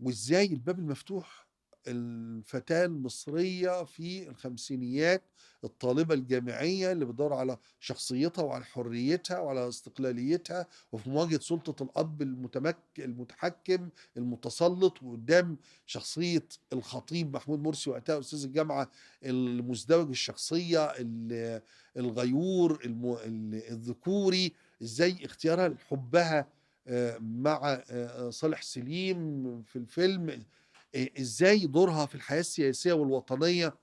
وازاي الباب المفتوح الفتاة المصرية في الخمسينيات، الطالبة الجامعية اللي بتدور على شخصيتها وعلى حريتها وعلى استقلاليتها، وفي مواجهة سلطة الأب المتحكم المتسلط، وقدام شخصية الخطيب محمود مرسي وقتها أستاذ الجامعة المزدوج الشخصية الغيور الذكوري، ازاي اختيارها لحبها مع صالح سليم في الفيلم، ازاي دورها في الحياة السياسية والوطنية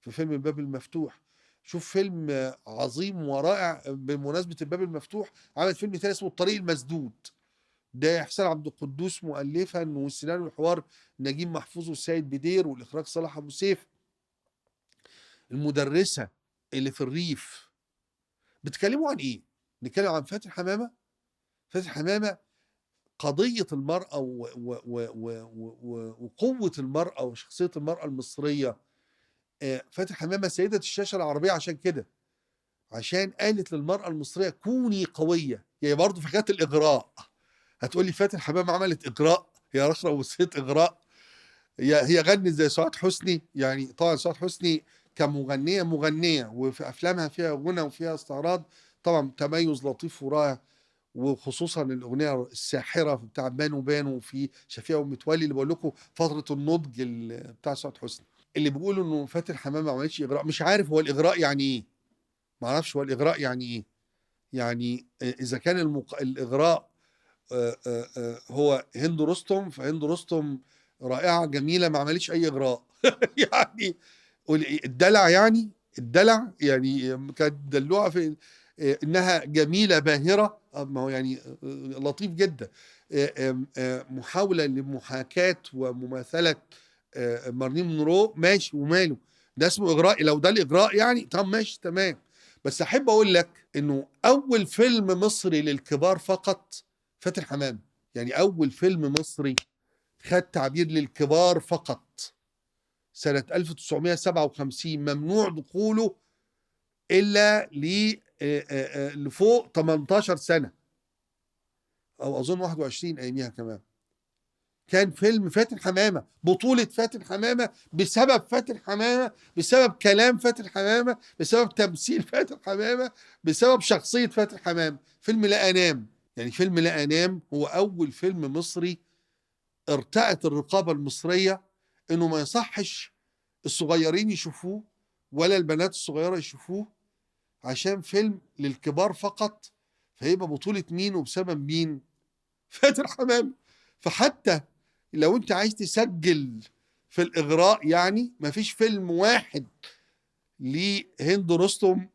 في فيلم الباب المفتوح. شوف فيلم عظيم ورائع. بمناسبة الباب المفتوح عملت فيلم تاني اسمه الطريق المسدود، ده إحسان عبد القدوس مؤلفا، والسيناريو والحوار نجيب محفوظ والسيد بدير، والإخراج صلاح أبو سيف. المدرسة اللي في الريف بتكلموا عن إيه؟ نتكلم عن فاتن حمامة. فاتن حمامة قضية المرأة وقوة المرأة وشخصية المرأة المصرية. فاتن حمامة سيدة الشاشة العربية عشان كده، عشان قالت للمرأة المصرية كوني قوية. يعني برضه في حكاية الإغراء، هتقولي فاتن حمامة عملت إغراء؟ هي رخرة وسيت إغراء؟ هي غنت زي سعاد حسني. يعني طبعا سعاد حسني كمغنية وفي أفلامها فيها غنى وفيها استعراض، طبعا تميز لطيف ورائع، وخصوصا الاغنيه الساحره بتاع بانو بانو في شفيقة ومتولي اللي بقول لكم فتره النضج بتاع سعاد حسني. اللي بيقولوا انه فاتن حمامه ما عملتش اغراء، مش عارف هو الاغراء يعني ايه. ما اعرفش هو الاغراء يعني ايه. يعني اذا كان الاغراء هو هند رستم، فهند رستم رائعه جميله ما عملتش اي اغراء. يعني الدلع، يعني الدلع يعني كانت دلوعه في انها جميله باهره. ما هو يعني لطيف جدا. محاوله لمحاكاه ومماثله مارلين مونرو، ماشي وماله، ده اسمه اغراء. لو ده الاغراء يعني طب ماشي تمام. بس احب اقول لك انه اول فيلم مصري للكبار فقط فاتن حمامه. يعني اول فيلم مصري خد تعبير للكبار فقط سنة 1957، ممنوع دخوله إلا لفوق 18 سنة، أو أظن 21 أياميها كمان. كان فيلم فاتن حمامة، بطولة فاتن حمامة، بسبب فاتن حمامة، بسبب كلام فاتن حمامة، بسبب تمثيل فاتن حمامة، بسبب شخصية فاتن حمامة. فيلم لا أنام. يعني فيلم لا أنام هو أول فيلم مصري ارتأت الرقابة المصرية إنه ما يصحش الصغيرين يشوفوه ولا البنات الصغيرة يشوفوه، عشان فيلم للكبار فقط. فيبقى بطولة مين وبسبب مين؟ فاتن حمامة. فحتى لو انت عايز تسجل في الإغراء، يعني مفيش فيلم واحد لهند رستم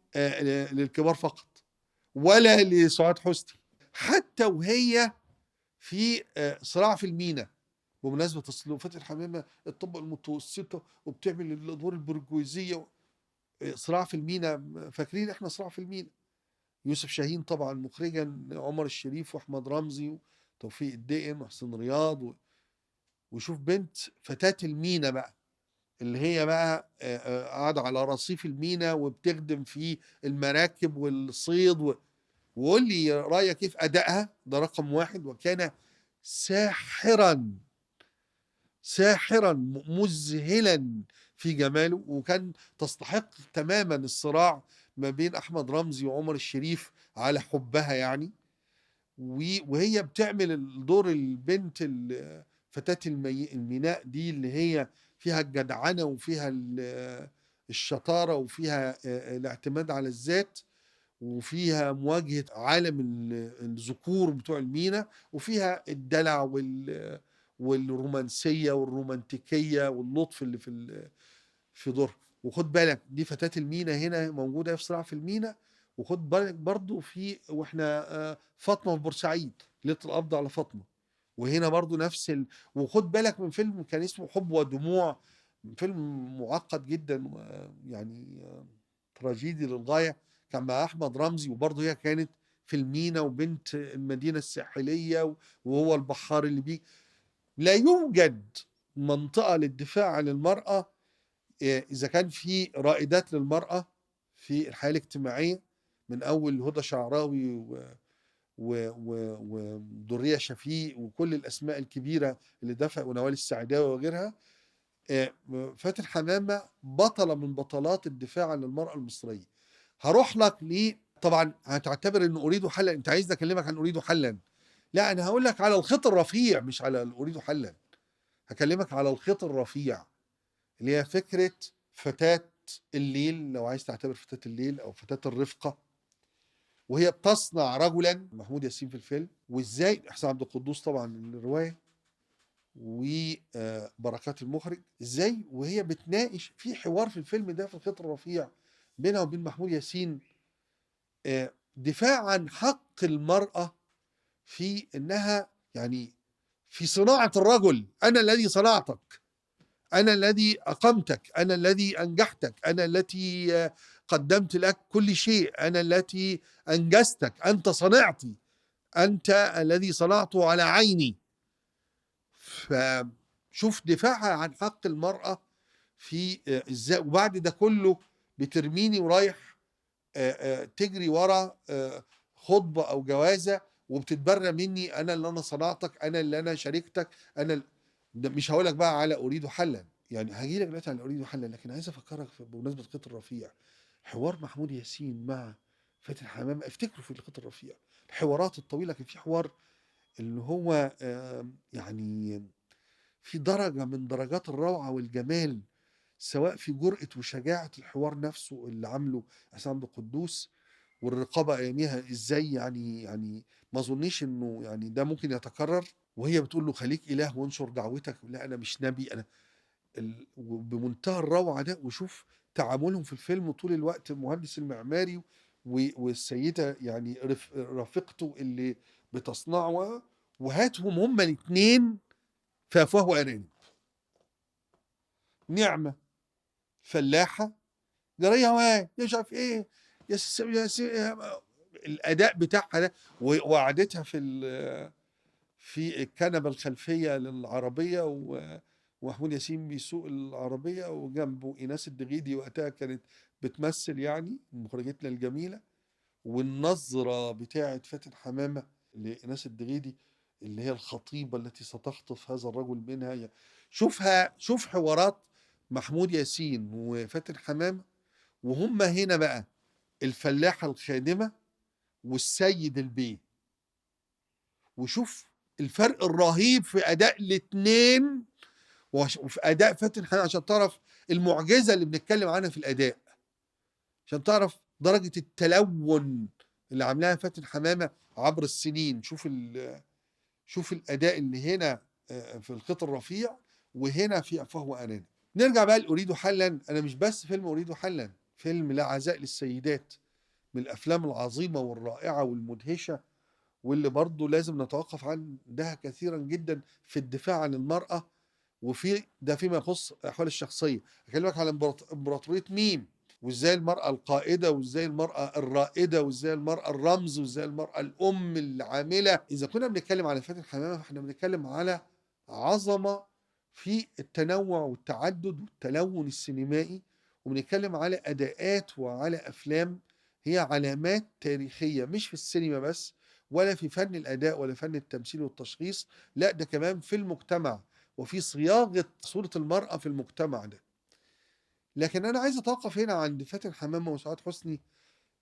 للكبار فقط، ولا لسعاد حسني. حتى وهي في صراع في المينا، بمناسبة أصل فاتن حمامة الطبقة المتوسطة وبتعمل الأدوار البرجوازية. صراع في المينا، فاكرين احنا صراع في المينا؟ يوسف شاهين طبعا مخرجا، عمر الشريف واحمد رمزي وتوفيق الدقن وحسين رياض وشوف بنت فتاة المينا بقى، اللي هي بقى قاعدة على رصيف المينا وبتخدم في المراكب والصيد وقول لي رأيك كيف أدائها. ده رقم واحد. وكان ساحرا ساحرا مذهلا في جماله، وكان تستحق تماما الصراع ما بين احمد رمزي وعمر الشريف على حبها يعني. وهي بتعمل الدور البنت فتاة الميناء دي، اللي هي فيها الجدعنة وفيها الشطارة وفيها الاعتماد على الذات، وفيها مواجهة عالم الذكور بتوع المينا، وفيها الدلع والرومانسية والرومانتيكية واللطف اللي في دورها. وخد بالك دي فتاة المينا هنا موجودة في صراع في المينا، وخد بالك برضو في واحنا فاطمة في بورسعيد، ليلة القبض على فاطمة، وهنا برضو نفس وخد بالك من فيلم كان اسمه حب ودموع، فيلم معقد جدا يعني تراجيدي للغاية، كان مع أحمد رمزي، وبرضه هي كانت في المينا وبنت المدينة الساحلية وهو البحار اللي بيه. لا يوجد منطقة للدفاع عن المرأة إذا كان في رائدات للمرأة في الحياة الاجتماعية، من أول هدى شعراوي ودرية شفيق وكل الأسماء الكبيرة اللي دفع، ونوال السعداوي وغيرها. فاتن حمامة بطلة من بطلات الدفاع عن المرأة المصرية. هروح لك طبعا هتعتبر ان اريد حلا، انت عايزني اكلمك عن اريد حلا، لا انا هقول لك على الخيط الرفيع مش على اريد حلا. هكلمك على الخيط الرفيع اللي هي فكرة فتاة الليل، لو عايز تعتبر فتاة الليل او فتاة الرفقة، وهي بتصنع رجلا محمود ياسين في الفيلم، وازاي احسان عبد القدوس طبعا الرواية، وبركات المخرج، ازاي وهي بتناقش في حوار في الفيلم ده في الخيط الرفيع بينها وبين محمود ياسين، دفاع عن حق المرأة في انها يعني في صناعة الرجل. انا الذي صنعتك، انا الذي اقمتك، انا الذي انجحتك، انا التي قدمت لك كل شيء، انا التي انجزتك، انت صنعتي، انت الذي صنعته على عيني. فشوف دفاعها عن حق المرأة في ازاي، وبعد ده كله بترميني ورايح تجري ورا خطبة او جوازة وبتتبرى مني، انا اللي انا صنعتك، انا اللي انا شاركتك، ده مش هقول لك بقى على اريد حلا، يعني هجي لك دلوقتي على اريد حلا، لكن عايز افكرك بمناسبة الخيط الرفيع، حوار محمود ياسين مع فاتن حمامة، افتكروا في الخيط الرفيع الحوارات الطويلة. كان في حوار اللي هو يعني في درجة من درجات الروعة والجمال، سواء في جرأة وشجاعة الحوار نفسه اللي عامله حسام عبد القدوس، والرقابة أياميها إزاي، يعني ما أظنيش إنه يعني ده ممكن يتكرر، وهي بتقول له خليك إله وانشر دعوتك، لا أنا مش نبي أنا بمنتهى الروعة ده. وشوف تعاملهم في الفيلم طول الوقت، المهندس المعماري والسيدة يعني رفيقته اللي بتصنعه، وهاتهم هما الاثنين في أفواه وأرانب. نعمة فلاحة جريها واد مش عارف ايه، الاداء بتاعها ده، وقعدتها في الكنبه الخلفيه للعربيه، ومحمود ياسين بيسوق العربيه، وجنبه ايناس الدغيدي وقتها كانت بتمثل يعني مخرجتنا الجميله، والنظره بتاعه فاتن حمامه لايناس الدغيدي اللي هي الخطيبه التي ستخطف هذا الرجل منها. شوف حوارات محمود ياسين وفاتن حمامه وهم هنا بقى الفلاحة الخادمة والسيد البيه، وشوف الفرق الرهيب في أداء الاتنين، وفي أداء فاتن حمامة عشان تعرف المعجزة اللي بنتكلم عنها في الأداء، عشان تعرف درجة التلون اللي عاملاها فاتن حمامة عبر السنين. شوف الأداء اللي هنا في الخيط الرفيع، وهنا في أفواه وأناني. نرجع بقى لأريد حلا. أنا مش بس فيلم أريد حلا، فيلم لا عزاء للسيدات، من الافلام العظيمه والرائعه والمدهشه، واللي برضه لازم نتوقف عندها كثيرا جدا في الدفاع عن المراه، وفي ده فيما يخص الاحوال الشخصيه. اكلمك على امبراطوريه ميم، وازاي المراه القائده، وازاي المراه الرائده، وازاي المراه الرمز، وازاي المراه الام العامله. اذا كنا بنتكلم على فاتن حمامه فاحنا بنتكلم على عظمه في التنوع والتعدد والتلون السينمائي، وبنتكلم على اداءات وعلى افلام هي علامات تاريخيه، مش في السينما بس، ولا في فن الاداء ولا فن التمثيل والتشخيص، لا ده كمان في المجتمع وفي صياغه صوره المراه في المجتمع ده. لكن انا عايز اتوقف هنا عند فاتن حمامه وسعاد حسني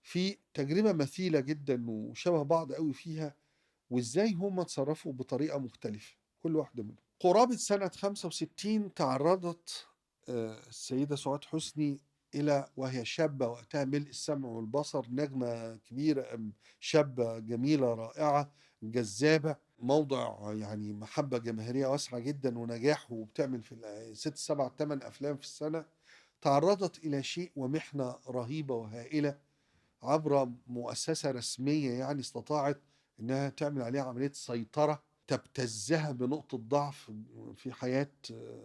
في تجربه مثيله جدا وشبه بعض قوي فيها، وازاي هم اتصرفوا بطريقه مختلفه كل واحده منهم. قرابه سنه 65 تعرضت السيده سعاد حسني الى، وهي شابه وقتها ملء السمع والبصر، نجمه كبيره، شابه جميله رائعه جذابه، موضع يعني محبه جماهيريه واسعه جدا ونجاح، وبتعمل في 6 7 8 افلام في السنه. تعرضت إلى شيء ومحنة رهيبة وهائلة عبر مؤسسة رسمية، يعني استطاعت إنها تعمل عليها عملية سيطرة تبتزها بنقطة ضعف في حياة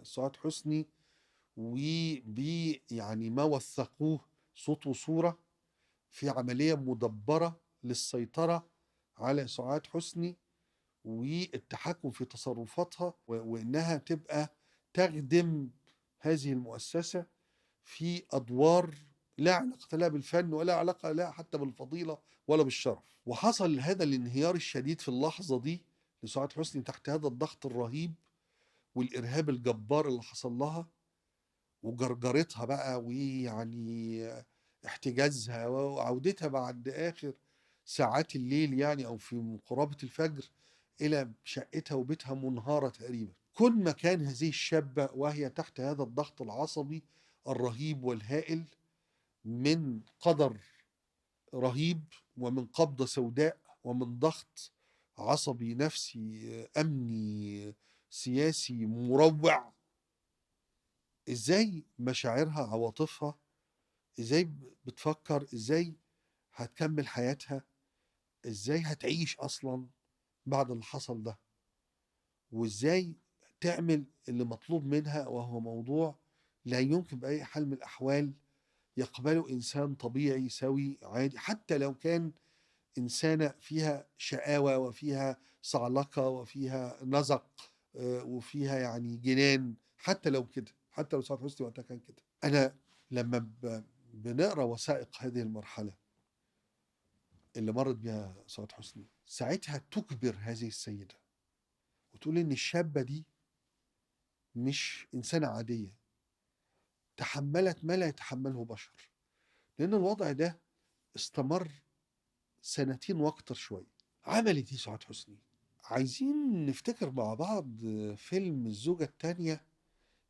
سعاد حسني، وبي يعني ما وثقوه صوت وصورة في عملية مدبرة للسيطرة على سعاد حسني والتحكم في تصرفاتها، وإنها تبقى تخدم هذه المؤسسة في أدوار لا علاقة لها بالفن ولا علاقة لها حتى بالفضيلة ولا بالشرف. وحصل هذا الانهيار الشديد في اللحظة دي لسعاد حسني تحت هذا الضغط الرهيب والإرهاب الجبار اللي حصل لها، وجرجرتها بقى، ويعني احتجازها وعودتها بعد آخر ساعات الليل يعني أو في قرابة الفجر إلى شقتها وبيتها منهارة تقريبا. كل ما كان هذه الشابة وهي تحت هذا الضغط العصبي الرهيب والهائل من قدر رهيب ومن قبضة سوداء ومن ضغط عصبي نفسي أمني سياسي مروع، ازاي مشاعرها عواطفها ازاي بتفكر، ازاي هتكمل حياتها، ازاي هتعيش اصلا بعد اللي حصل ده، وازاي تعمل اللي مطلوب منها، وهو موضوع لا يمكن بأي حال من الأحوال يقبله إنسان طبيعي سوي عادي، حتى لو كان إنسانة فيها شقاوة وفيها صعلقة وفيها نزق وفيها يعني جنان، حتى لو كده، حتى لو سعاد حسني وقتها كان كده. أنا لما بنقرأ وثائق هذه المرحلة اللي مرت بها سعاد حسني، ساعتها تكبر هذه السيدة وتقول إن الشابة دي مش إنسانة عادية، تحملت ما لا يتحمله بشر، لأن الوضع ده استمر سنتين واكتر شوية. عملت ايه سعاد حسني؟ عايزين نفتكر مع بعض فيلم الزوجة التانية،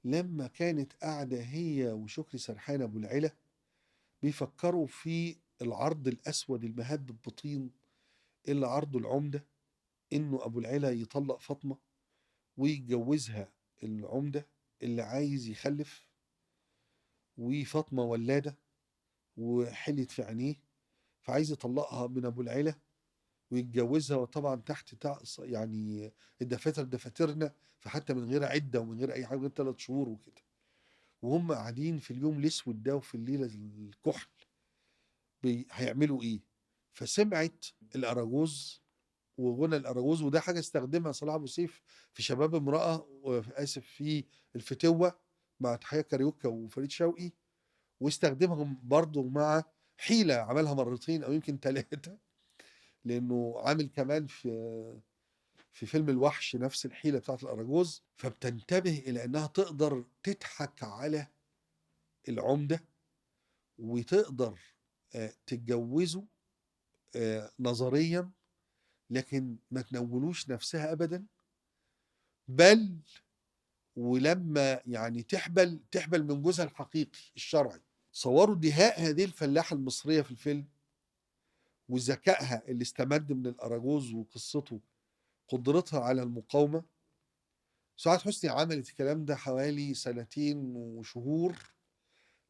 لما كانت قاعدة هي وشكري سرحان أبو العلا بيفكروا في العرض الأسود المهب بطين اللي عرضه العمدة، إنه أبو العلا يطلق فاطمة ويتجوزها العمدة اللي عايز يخلف، وفاطمة ولادة وحلت في عينيه، فعايز يطلقها من أبو العلا ويتجوزها، وطبعا تحت يعني الدفاتر دفاترنا، فحتى من غير عده ومن غير اي حاجه، غير 3 شهور وكده، وهم قاعدين في اليوم الاسود ده وفي الليله الكحل هيعملوا ايه؟ فسمعت الاراجوز وغنى الاراجوز، وده حاجه استخدمها صلاح ابو سيف في شباب امراه، اسف، في الفتوه مع تحيه كاريوكا وفريد شوقي، واستخدمهم برضه مع حيله عملها مرتين او يمكن 3، لانه عامل كمان في فيلم الوحش نفس الحيله بتاعت الاراجوز. فبتنتبه الى انها تقدر تضحك على العمده وتقدر تتجوزه نظريا، لكن ما تنولوش نفسها ابدا، بل ولما يعني تحبل من جوزها الحقيقي الشرعي. صوروا دهاء هذه الفلاحه المصريه في الفيلم وذكائها اللي استمد من الاراجوز وقصته، قدرتها على المقاومه. سعاد حسني عملت الكلام ده حوالي 2 وشهور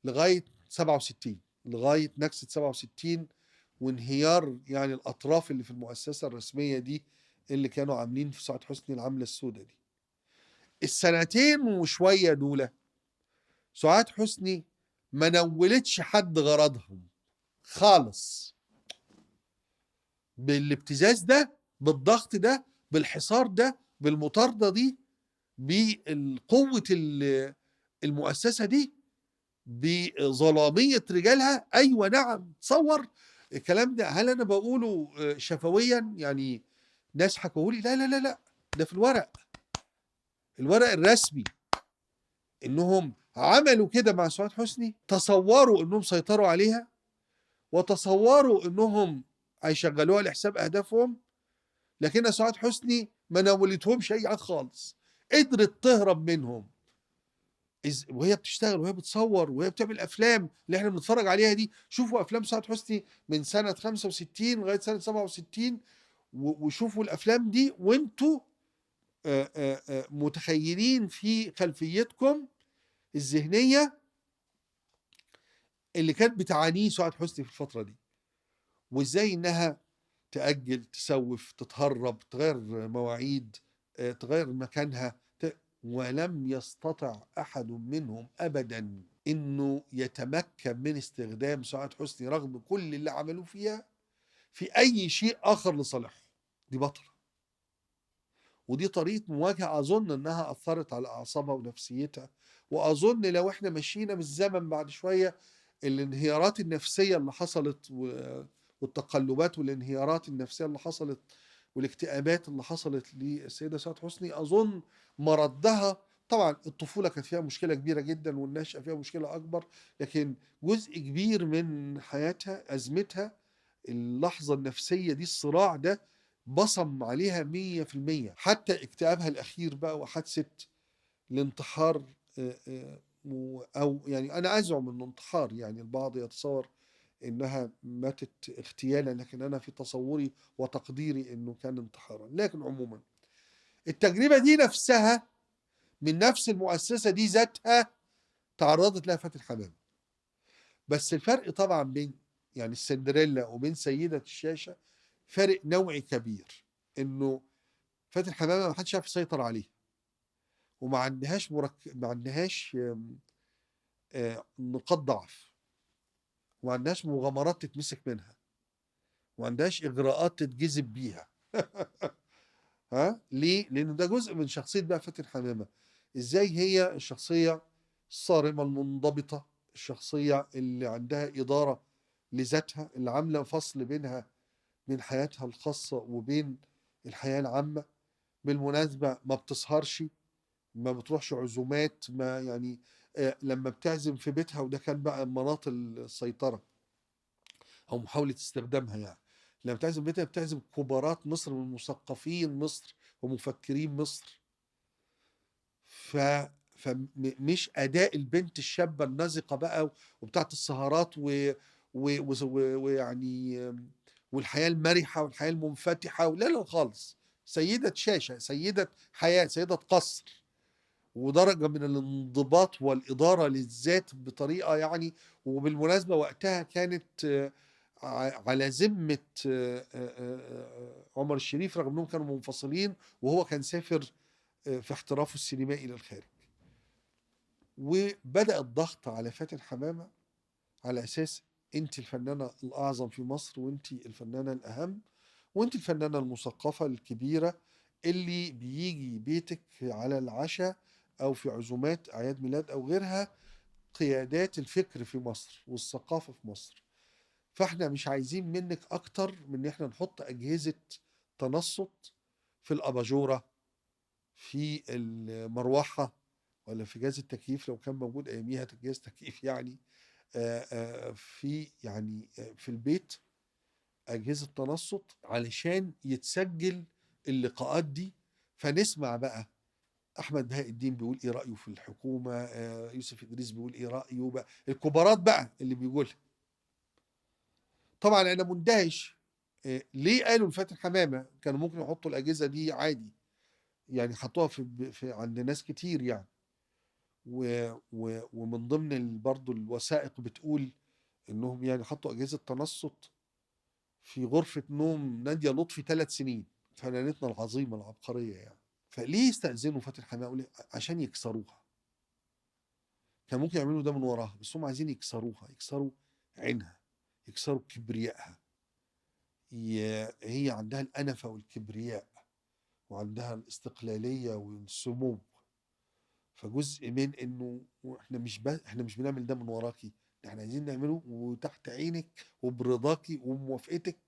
لغاية 67، لغاية نكسة 67 وانهيار يعني الأطراف اللي في المؤسسة الرسمية دي اللي كانوا عاملين في سعاد حسني العملة السوداء دي. 2 وشوية دول سعاد حسني ما نولتش حد غرضهم خالص، بالابتزاز ده، بالضغط ده، بالحصار ده، بالمطاردة دي، بالقوة المؤسسة دي، بظلامية رجالها. أيوة نعم، تصور الكلام ده هل أنا بقوله شفويا يعني ناس حكولي؟ لا لا لا لا، ده في الورق الرسمي إنهم عملوا كده مع سعاد حسني، تصوروا إنهم سيطروا عليها وتصوروا إنهم هيشغلوها لحساب أهدافهم، لكن سعاد حسني ما نولتهمش أي حاجة خالص، قدرت تهرب منهم وهي بتشتغل وهي بتصور وهي بتعمل افلام اللي احنا بنتفرج عليها دي. شوفوا افلام سعاد حسني من سنه 65 لغايه سنه 67 وشوفوا الافلام دي وانتوا متخيلين في خلفيتكم الذهنيه اللي كانت بتعانيه سعاد حسني في الفتره دي، وازاي انها تأجل، تسوف، تتهرب، تغير مواعيد، تغير مكانها، ولم يستطع أحد منهم أبدا إنه يتمكن من استخدام سعاد حسني رغم كل اللي عملوه فيها في أي شيء آخر لصالحه. دي بطلة، ودي طريقة مواجهة أظن إنها أثرت على أعصابها ونفسيتها. وأظن لو إحنا مشينا بالزمن بعد شوية، الانهيارات النفسية اللي حصلت والتقلبات والانهيارات النفسية اللي حصلت والاكتئابات اللي حصلت للسيدة سعاد حسني، أظن مردها طبعا الطفولة كانت فيها مشكلة كبيرة جدا، والنشأة فيها مشكلة أكبر، لكن جزء كبير من حياتها أزمتها اللحظة النفسية دي، الصراع ده بصم عليها 100%. حتى اكتئابها الأخير بقى وحادثة الانتحار، أو يعني أنا أزعم إنه انتحار، يعني البعض يتصور إنها ماتت اغتيالا، لكن أنا في تصوري وتقديري إنه كان انتحارا. لكن عموما التجربة دي نفسها من نفس المؤسسة دي ذاتها تعرضت لها فاتن حمامة. بس الفرق طبعا بين يعني السندريلا وبين سيدة الشاشة فرق نوعي كبير، انه فاتن حمامة ما حدش عارف يسيطر عليها، وما عندهاش ما عندهاش نقاط ضعف، وما عندهاش مغامرات تتمسك منها، وما عندهاش اغراءات تتجذب بيها. ها ليه؟ لانه ده جزء من شخصية بقى فاتن حمامة. ازاي هي الشخصية الصارمة المنضبطة، الشخصية اللي عندها إدارة لذاتها، اللي عاملة فصل بينها من حياتها الخاصة وبين الحياة العامة. بالمناسبة ما بتسهرش، ما بتروحش عزومات، ما يعني لما بتعزم في بيتها، وده كان بقى مناط السيطرة أو محاولة استخدامها، يعني لما بتعزم بيتها بتعزم كبارات مصر من مثقفين مصر ومفكرين مصر. فمش أداء البنت الشابة النازقة بقى وبتاعت السهرات ويعني والحياة المرحة والحياة المنفتحة، لا لا خالص. سيدة شاشة، سيدة حياة، سيدة قصر، ودرجة من الانضباط والإدارة للذات بطريقة يعني. وبالمناسبة وقتها كانت على ذمة عمر الشريف، رغم أنهم كانوا منفصلين وهو كان سافر في احترافه السينمائي إلى الخارج. وبدأ الضغط على فاتن حمامة على أساس أنت الفنانة الأعظم في مصر، وأنت الفنانة الأهم، وأنت الفنانة المثقفة الكبيرة اللي بيجي بيتك على العشاء أو في عزومات أعياد ميلاد أو غيرها قيادات الفكر في مصر والثقافة في مصر. فاحنا مش عايزين منك أكتر من إن احنا نحط أجهزة تنصت في الأباجورة، في المروحة، ولا في جهاز التكييف لو كان موجود أياميها جهاز تكييف يعني، في يعني في البيت أجهزة تنصت علشان يتسجل اللقاءات دي، فنسمع بقى أحمد بهاء الدين بيقول إيه رأيه في الحكومة، يوسف إدريس بيقول إيه رأيه بقى، الكبارات بقى اللي بيقولها. طبعا أنا مندهش ليه قالوا لفاتن حمامة؟ كانوا ممكن يحطوا الأجهزة دي عادي، يعني حطوها في عند ناس كتير يعني. ومن ضمن برضه الوثائق بتقول انهم يعني حطوا اجهزه تنصت في غرفه نوم ناديه لطفي 3 سنين، فنانتنا العظيمه العبقريه يعني. فليه استاذنوا فاتن حمامه؟ عشان يكسروها. كان ممكن يعملوا ده من وراها، بس هم عايزين يكسروها، يكسروا عينها، يكسروا كبريائها. هي عندها الانفه والكبرياء، وعندها الاستقلاليه والسمو. فجزء من انه احنا مش بنعمل ده من وراكي، احنا عايزين نعمله وتحت عينك وبرضاكي وموافقتك،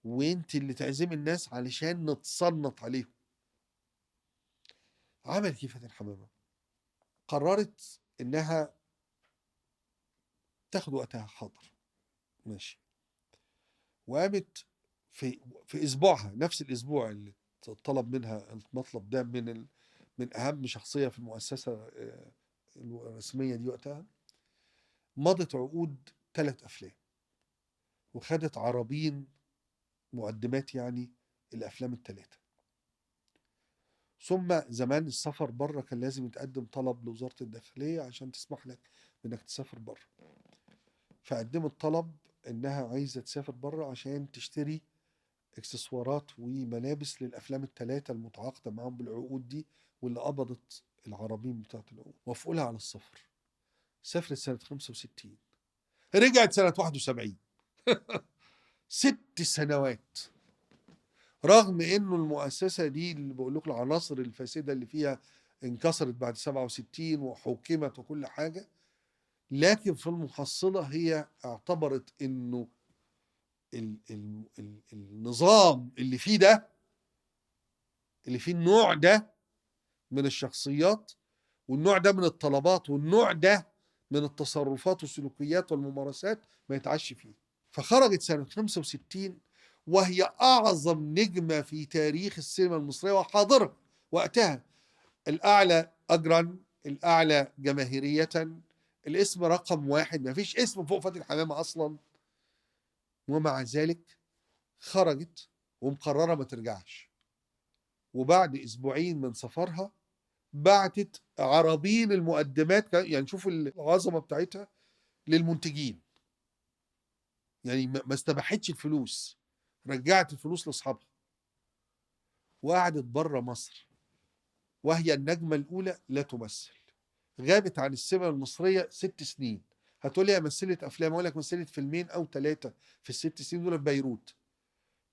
وانت اللي تعزمي الناس علشان نتصنت عليهم. عملت كيف فاتن حمامة؟ قررت انها تاخد وقتها، حاضر ماشي. وقامت في اسبوعها، نفس الاسبوع اللي طلب منها المطلب ده من اهم شخصية في المؤسسة الرسمية دي وقتها، مضت عقود 3 أفلام، وخدت عربين مقدمات يعني الأفلام ال3. ثم زمان السفر بره كان لازم يتقدم طلب لوزارة الداخلية عشان تسمح لك بأنك تسافر بره. فقدمت طلب إنها عايزة تسافر بره عشان تشتري اكسسوارات وملابس للأفلام ال3 المتعاقدة معاهم بالعقود دي، واللي قبضت العربين بتاعت العقود. وافقوا لها على السفر. سافرت سنة 65، رجعت سنة 71. 6 سنوات. رغم انه المؤسسة دي اللي بقول لكم العناصر الفاسدة اللي فيها انكسرت بعد 67 وحكمت وكل حاجة، لكن في المحصلة هي اعتبرت انه النظام اللي فيه ده، اللي فيه النوع ده من الشخصيات، والنوع ده من الطلبات والنوع ده من التصرفات والسلوكيات والممارسات ما يتعش فيه. فخرجت سنة 65 وهي أعظم نجمة في تاريخ السينما المصرية وحاضرة وقتها، الأعلى أجرا، الأعلى جماهيرية، الاسم رقم واحد، ما فيش اسم فوق فاتن حمامة أصلا. ومع ذلك خرجت ومقررة ما ترجعش، وبعد أسبوعين من سفرها بعتت عرابين المقدمات، يعني شوفوا العظمة بتاعتها، للمنتجين. يعني ما استباحتش الفلوس، رجعت الفلوس لاصحابها، وقعدت بره مصر وهي النجمة الأولى لا تمثل. غابت عن السينما المصرية 6 سنين. هتقولي مثلت أفلام، أقول لك مثلت فيلمين أو 3 في ال6 سنين دول في بيروت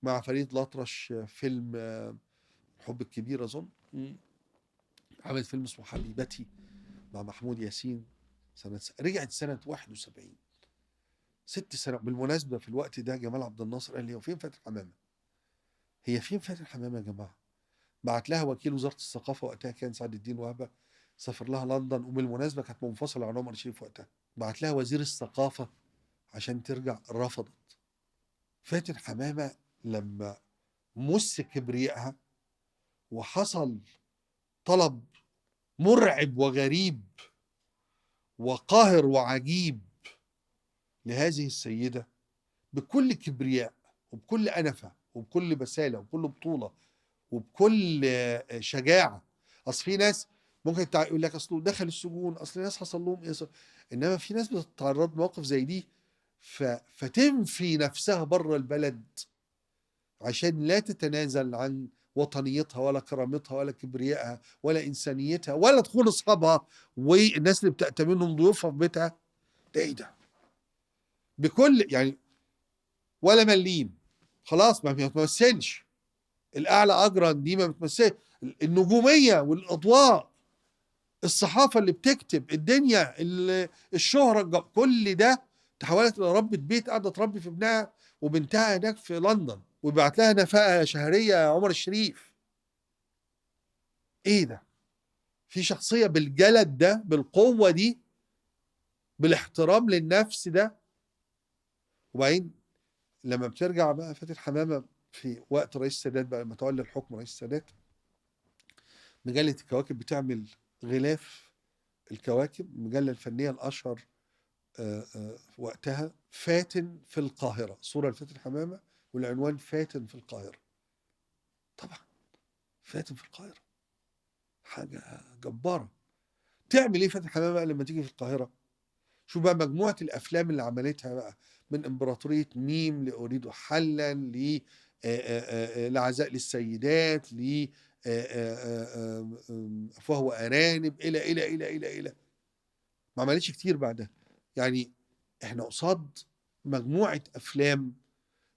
مع فريد الأطرش، فيلم حب الكبير أظن. عملت فيلم اسمه حبيبتي مع محمود ياسين. رجعت سنة 71، 6 سنوات. بالمناسبة في الوقت ده جمال عبد الناصر قال لي هو فين فاتن حمامة؟ هي فين فاتن حمامة يا جماعة؟ بعت لها وكيل وزارة الثقافة وقتها كان سعد الدين وهبة، سافر لها لندن، وبالمناسبة كانت منفصلة عن عمر شريف وقتها. بعت لها وزير الثقافة عشان ترجع، رفضت. فاتن حمامة لما مس كبريائها وحصل طلب مرعب وغريب وقاهر وعجيب لهذه السيدة، بكل كبرياء وبكل أنفة وبكل بسالة وبكل بطولة وبكل شجاعة. أصل في ناس ممكن يقول لك أصله دخل السجون، أصل الناس حصل لهم إيه، إنما في ناس بتتعرض مواقف زي دي فتنفي نفسها بره البلد عشان لا تتنازل عن وطنيتها ولا كرامتها ولا كبريائها ولا إنسانيتها ولا تخون أصحابها والناس اللي بتأتمنهم ضيوفها في بيتها. ده إيه ده؟ بكل يعني ولا مليم، خلاص ما بتمثلش. الأعلى أجرا دي ما بتمثلش. النجومية والأضواء، الصحافة اللي بتكتب، الدنيا، الشهرة، كل ده تحولت إلى ربة بيت قاعدة تربي في ابنها وبنتها هناك في لندن، وبيبعت لها نفقة شهرية يا عمر الشريف. إيه ده؟ في شخصية بالجلد ده، بالقوة دي، بالاحترام للنفس ده. وبعدين لما بترجع بقى فاتن حمامة في وقت رئيس السادات، بقى لما تولى الحكم رئيس السادات، مجلة الكواكب بتعمل غلاف الكواكب، المجلة الفنية الأشهر وقتها، فاتن في القاهرة، صورة لفاتن حمامة والعنوان فاتن في القاهرة. طبعا فاتن في القاهرة حاجة جبارة. تعمل ايه فاتن حمامة لما تيجي في القاهرة؟ شوف بقى مجموعة الأفلام اللي عملتها بقى، من إمبراطورية ميم لأريد حلا لعزاء للسيدات أفواه وأرانب إلى ما عملتش كتير بعدها. يعني احنا قصاد مجموعة أفلام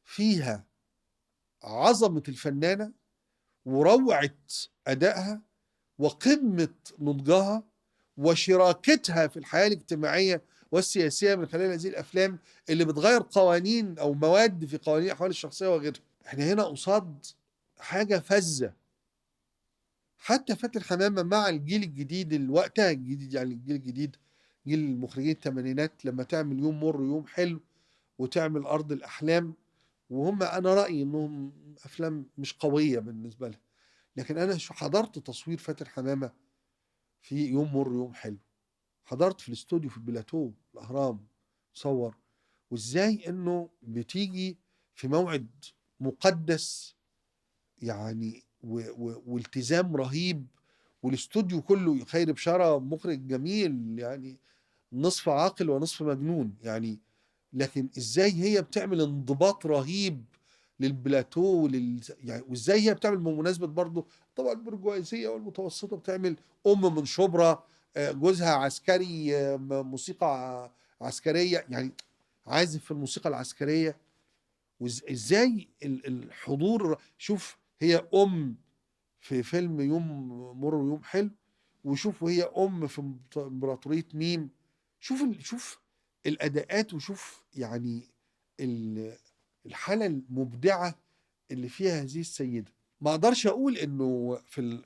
فيها عظمة الفنانة وروعة أدائها وقمة نضجها وشراكتها في الحياة الاجتماعية والسياسية من خلال هذه الأفلام اللي بتغير قوانين أو مواد في قوانين الأحوال الشخصية وغيرها. احنا هنا قصاد حاجة فذة. حتى فاتن حمامة مع الجيل الجديد وقتها الجديد، يعني الجيل الجديد جيل المخرجين الثمانينات، لما تعمل يوم مر يوم حلو وتعمل أرض الأحلام، وهم أنا رأيي إنهم أفلام مش قوية بالنسبة لها، لكن أنا حضرت تصوير فاتن حمامة في يوم مر يوم حلو، حضرت في الاستوديو في البلاتو الأهرام صور، وإزاي إنه بتيجي في موعد مقدس يعني والتزام رهيب، والاستوديو كله خير بشارة مخرج جميل يعني، نصف عاقل ونصف مجنون يعني، لكن ازاي هي بتعمل انضباط رهيب للبلاتو يعني، وازاي هي بتعمل بمناسبة برضو طبعا البرجوازية والمتوسطة، بتعمل من شبرا، جوزها عسكري، موسيقى عسكرية يعني، عازف في الموسيقى العسكرية. وازاي الحضور، شوف هي في فيلم يوم مر ويوم حلو، وشوف وهي في امبراطورية ميم، شوف الاداءات، وشوف يعني الحالة المبدعة اللي فيها هذه السيدة. ما اقدرش اقول انه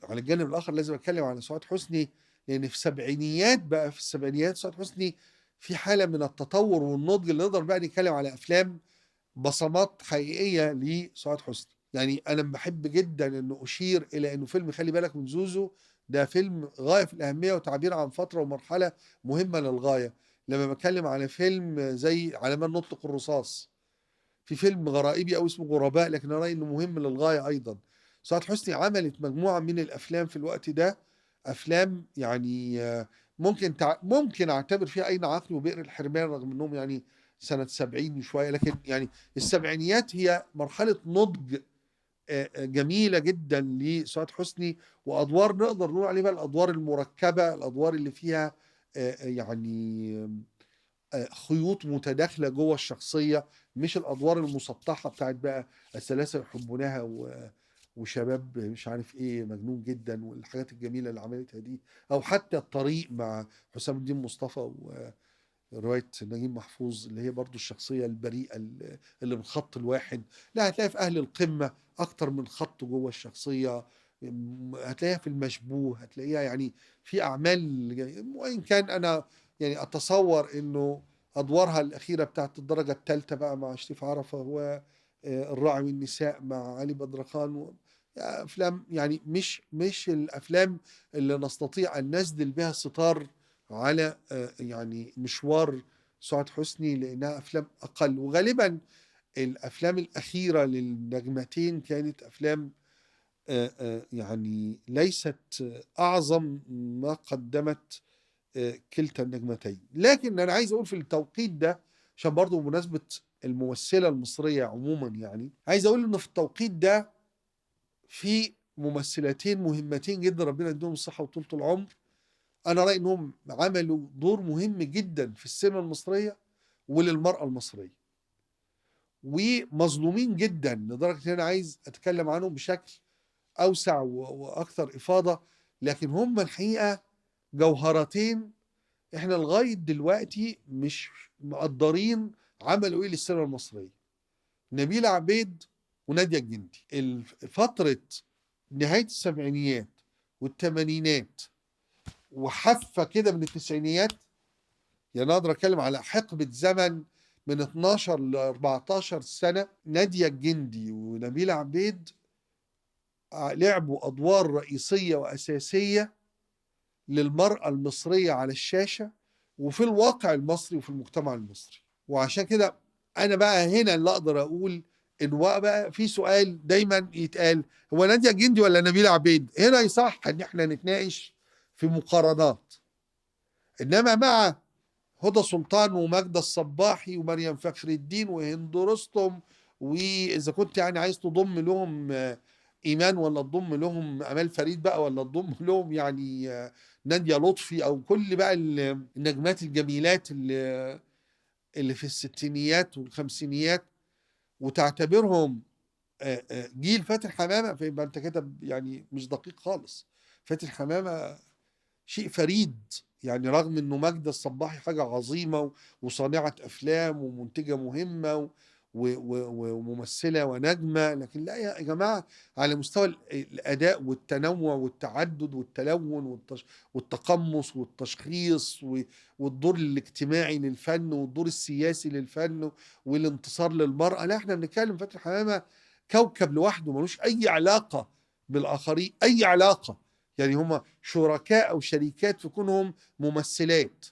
على الجانب الاخر لازم اتكلم على سعاد حسني، لان في سبعينيات بقى، في السبعينيات سعاد حسني في حاله من التطور والنضج اللي نقدر بقى نتكلم على افلام بصمات حقيقيه لسعاد حسني. يعني انا بحب جدا انه اشير الى انه فيلم خلي بالك من زوزو ده فيلم غايه في الاهميه وتعبير عن فتره ومرحله مهمه للغايه. لما بتكلم على فيلم زي على ما نطلق الرصاص، في فيلم غرائبي قوي اسمه غرباء، لكن انا رايي انه مهم للغايه ايضا. سعاد حسني عملت مجموعه من الافلام في الوقت ده، افلام يعني ممكن اعتبر فيها اين عقلي وبئر الحرمان، رغم انهم يعني سنه 70 وشويه، لكن يعني السبعينيات هي مرحله نضج جميله جدا لسعاد حسني، وادوار نقدر نقول عليها الادوار المركبه، الادوار اللي فيها يعني خيوط متداخله جوه الشخصيه، مش الادوار المسطحه بتاعت بقى الثلاثه يحبونها وشباب مش عارف ايه مجنون جدا والحاجات الجميله اللي عملتها دي، او حتى الطريق مع حسام الدين مصطفى وروايه نجيب محفوظ اللي هي برضو الشخصيه البريئه اللي من خط الواحد. لا، هتلاقي في اهل القمه اكتر من خط جوه الشخصيه، هتلاقيها في المشبوه، هتلاقيها يعني في اعمال، وان كان انا يعني اتصور انه ادوارها الاخيره بتاعت الدرجه الثالثه بقى مع شريف عرفه، هو الراعي والنساء مع علي بدرخان افلام يعني مش الافلام اللي نستطيع ان نسدل بها الستار على يعني مشوار سعاد حسني، لانها افلام اقل. وغالبا الافلام الاخيره للنجمتين كانت افلام يعني ليست اعظم ما قدمت كلتا النجمتين. لكن انا عايز اقول في التوقيت ده، عشان برضو بمناسبه الممثله المصريه عموما، يعني عايز اقول انه في التوقيت ده في ممثلتين مهمتين جدا ربنا يديهم الصحه وطولة العمر. انا رايي انهم عملوا دور مهم جدا في السينما المصريه وللمراه المصريه، ومظلومين جدا لدرجه ان انا عايز اتكلم عنهم بشكل اوسع واكثر افاضه. لكن هم الحقيقه جوهرتين احنا لغايه دلوقتي مش مقدرين عملوا ايه للسينما المصريه. نبيلة عبيد ونادية الجندي، فتره نهايه السبعينيات والثمانينات وحفه كده من التسعينيات، يعني اقدر اتكلم على حقبه زمن من 12 ل 14 سنه. نادية الجندي ونبيلة عبيد لعبوا ادوار رئيسيه واساسيه للمراه المصريه على الشاشه وفي الواقع المصري وفي المجتمع المصري. وعشان كده انا بقى هنا اللي اقدر اقول ان بقى في سؤال دايما يتقال، هو نادية الجندي ولا نبيلة عبيد؟ هنا يصح ان احنا نتناقش في مقارنات. انما مع هدى سلطان وماجدة الصباحي ومريم فخر الدين وهند رستم، واذا كنت يعني عايز تضم لهم ايمان، ولا تضم لهم امال فريد بقى، ولا تضم لهم يعني نادية لطفي، او كل بقى النجمات الجميلات اللي في الستينيات والخمسينيات، وتعتبرهم جيل فاتن حمامة، فيبقى انت كده يعني مش دقيق خالص. فاتن حمامة شيء فريد، يعني رغم انه ماجدة الصباحي حاجة عظيمة وصانعة افلام ومنتجة مهمة وممثلة ونجمة، لكن لا يا جماعة، على مستوى الاداء والتنوع والتعدد والتلون والتقمص والتشخيص والدور الاجتماعي للفن والدور السياسي للفن والانتصار للمرأة، لا احنا بنتكلم فاتن حمامة كوكب لوحده ملوش اي علاقة بالاخرين، اي علاقة. يعني هم شركاء او شريكات في كونهم ممثلات،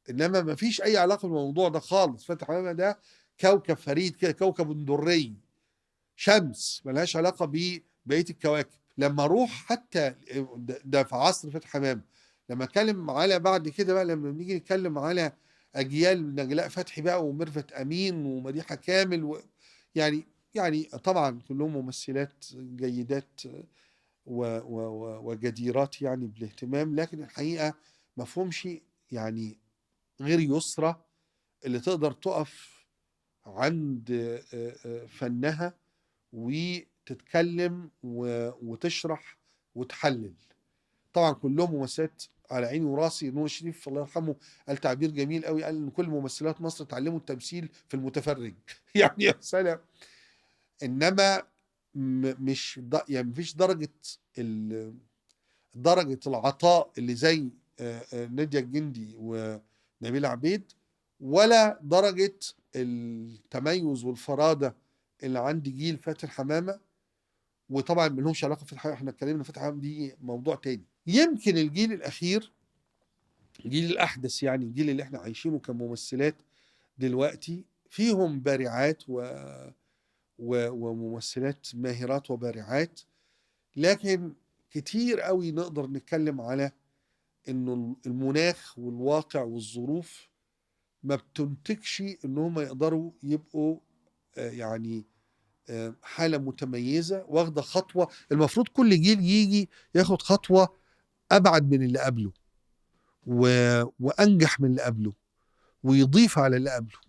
انما ما فيش اي علاقه بالموضوع ده خالص. فاتن حمامه ده كوكب فريد كده، كوكب دري، شمس ملهاش علاقه ببقيه الكواكب. لما اروح حتى ده في عصر فاتن حمامه، لما اتكلم على بعد كده بقى، لما نيجي نتكلم على اجيال نجلاء فتحي بقى وميرفت امين ومديحه كامل يعني طبعا كلهم ممثلات جيدات وجديرات يعني بالاهتمام، لكن الحقيقة مفهومش يعني غير يسرى اللي تقدر تقف عند فنها وتتكلم وتشرح وتحلل. طبعا كلهم ممثلات على عيني وراسي. نور الشريف الله يرحمه قال تعبير جميل قوي، قال ان كل ممثلات مصر اتعلموا التمثيل في المتفرج يعني يا سلام. انما مش يعني مفيش درجة درجة العطاء اللي زي نادية الجندي ونبيل عبيد، ولا درجة التميز والفرادة اللي عند جيل فاتن حمامة. وطبعا ملهمش علاقة في الحقيقة، احنا اتكلمنا فاتن حمامة دي موضوع تاني. يمكن الجيل الأخير، الجيل الأحدث، يعني الجيل اللي احنا عايشينه كممثلات دلوقتي، فيهم بارعات وممثلات ماهرات وبارعات، لكن كتير قوي نقدر نتكلم على انه المناخ والواقع والظروف ما بتنتجش ان هم يقدروا يبقوا يعني حالة متميزة واخدة خطوة. المفروض كل جيل يجي ياخد خطوة ابعد من اللي قبله وانجح من اللي قبله ويضيف على اللي قبله.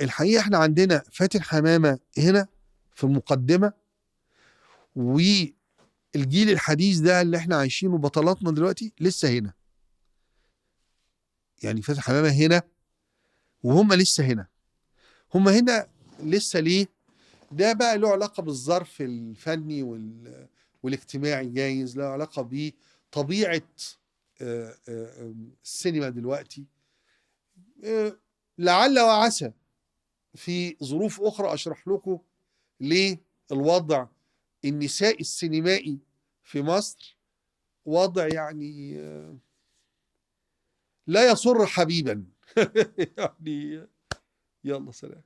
الحقيقة احنا عندنا فاتن حمامة هنا في المقدمة، والجيل الحديث ده اللي احنا عايشينه بطلاتنا دلوقتي لسه هنا. يعني فاتن حمامة هنا وهم لسه هنا. هم هنا لسه ليه؟ ده بقى له علاقة بالظرف الفني والاجتماعي، جايز له علاقة بطبيعة السينما دلوقتي. لعل وعسى في ظروف أخرى أشرح لكم ليه الوضع النسائي السينمائي في مصر وضع يعني لا يسر حبيبا. يعني يلا سلام.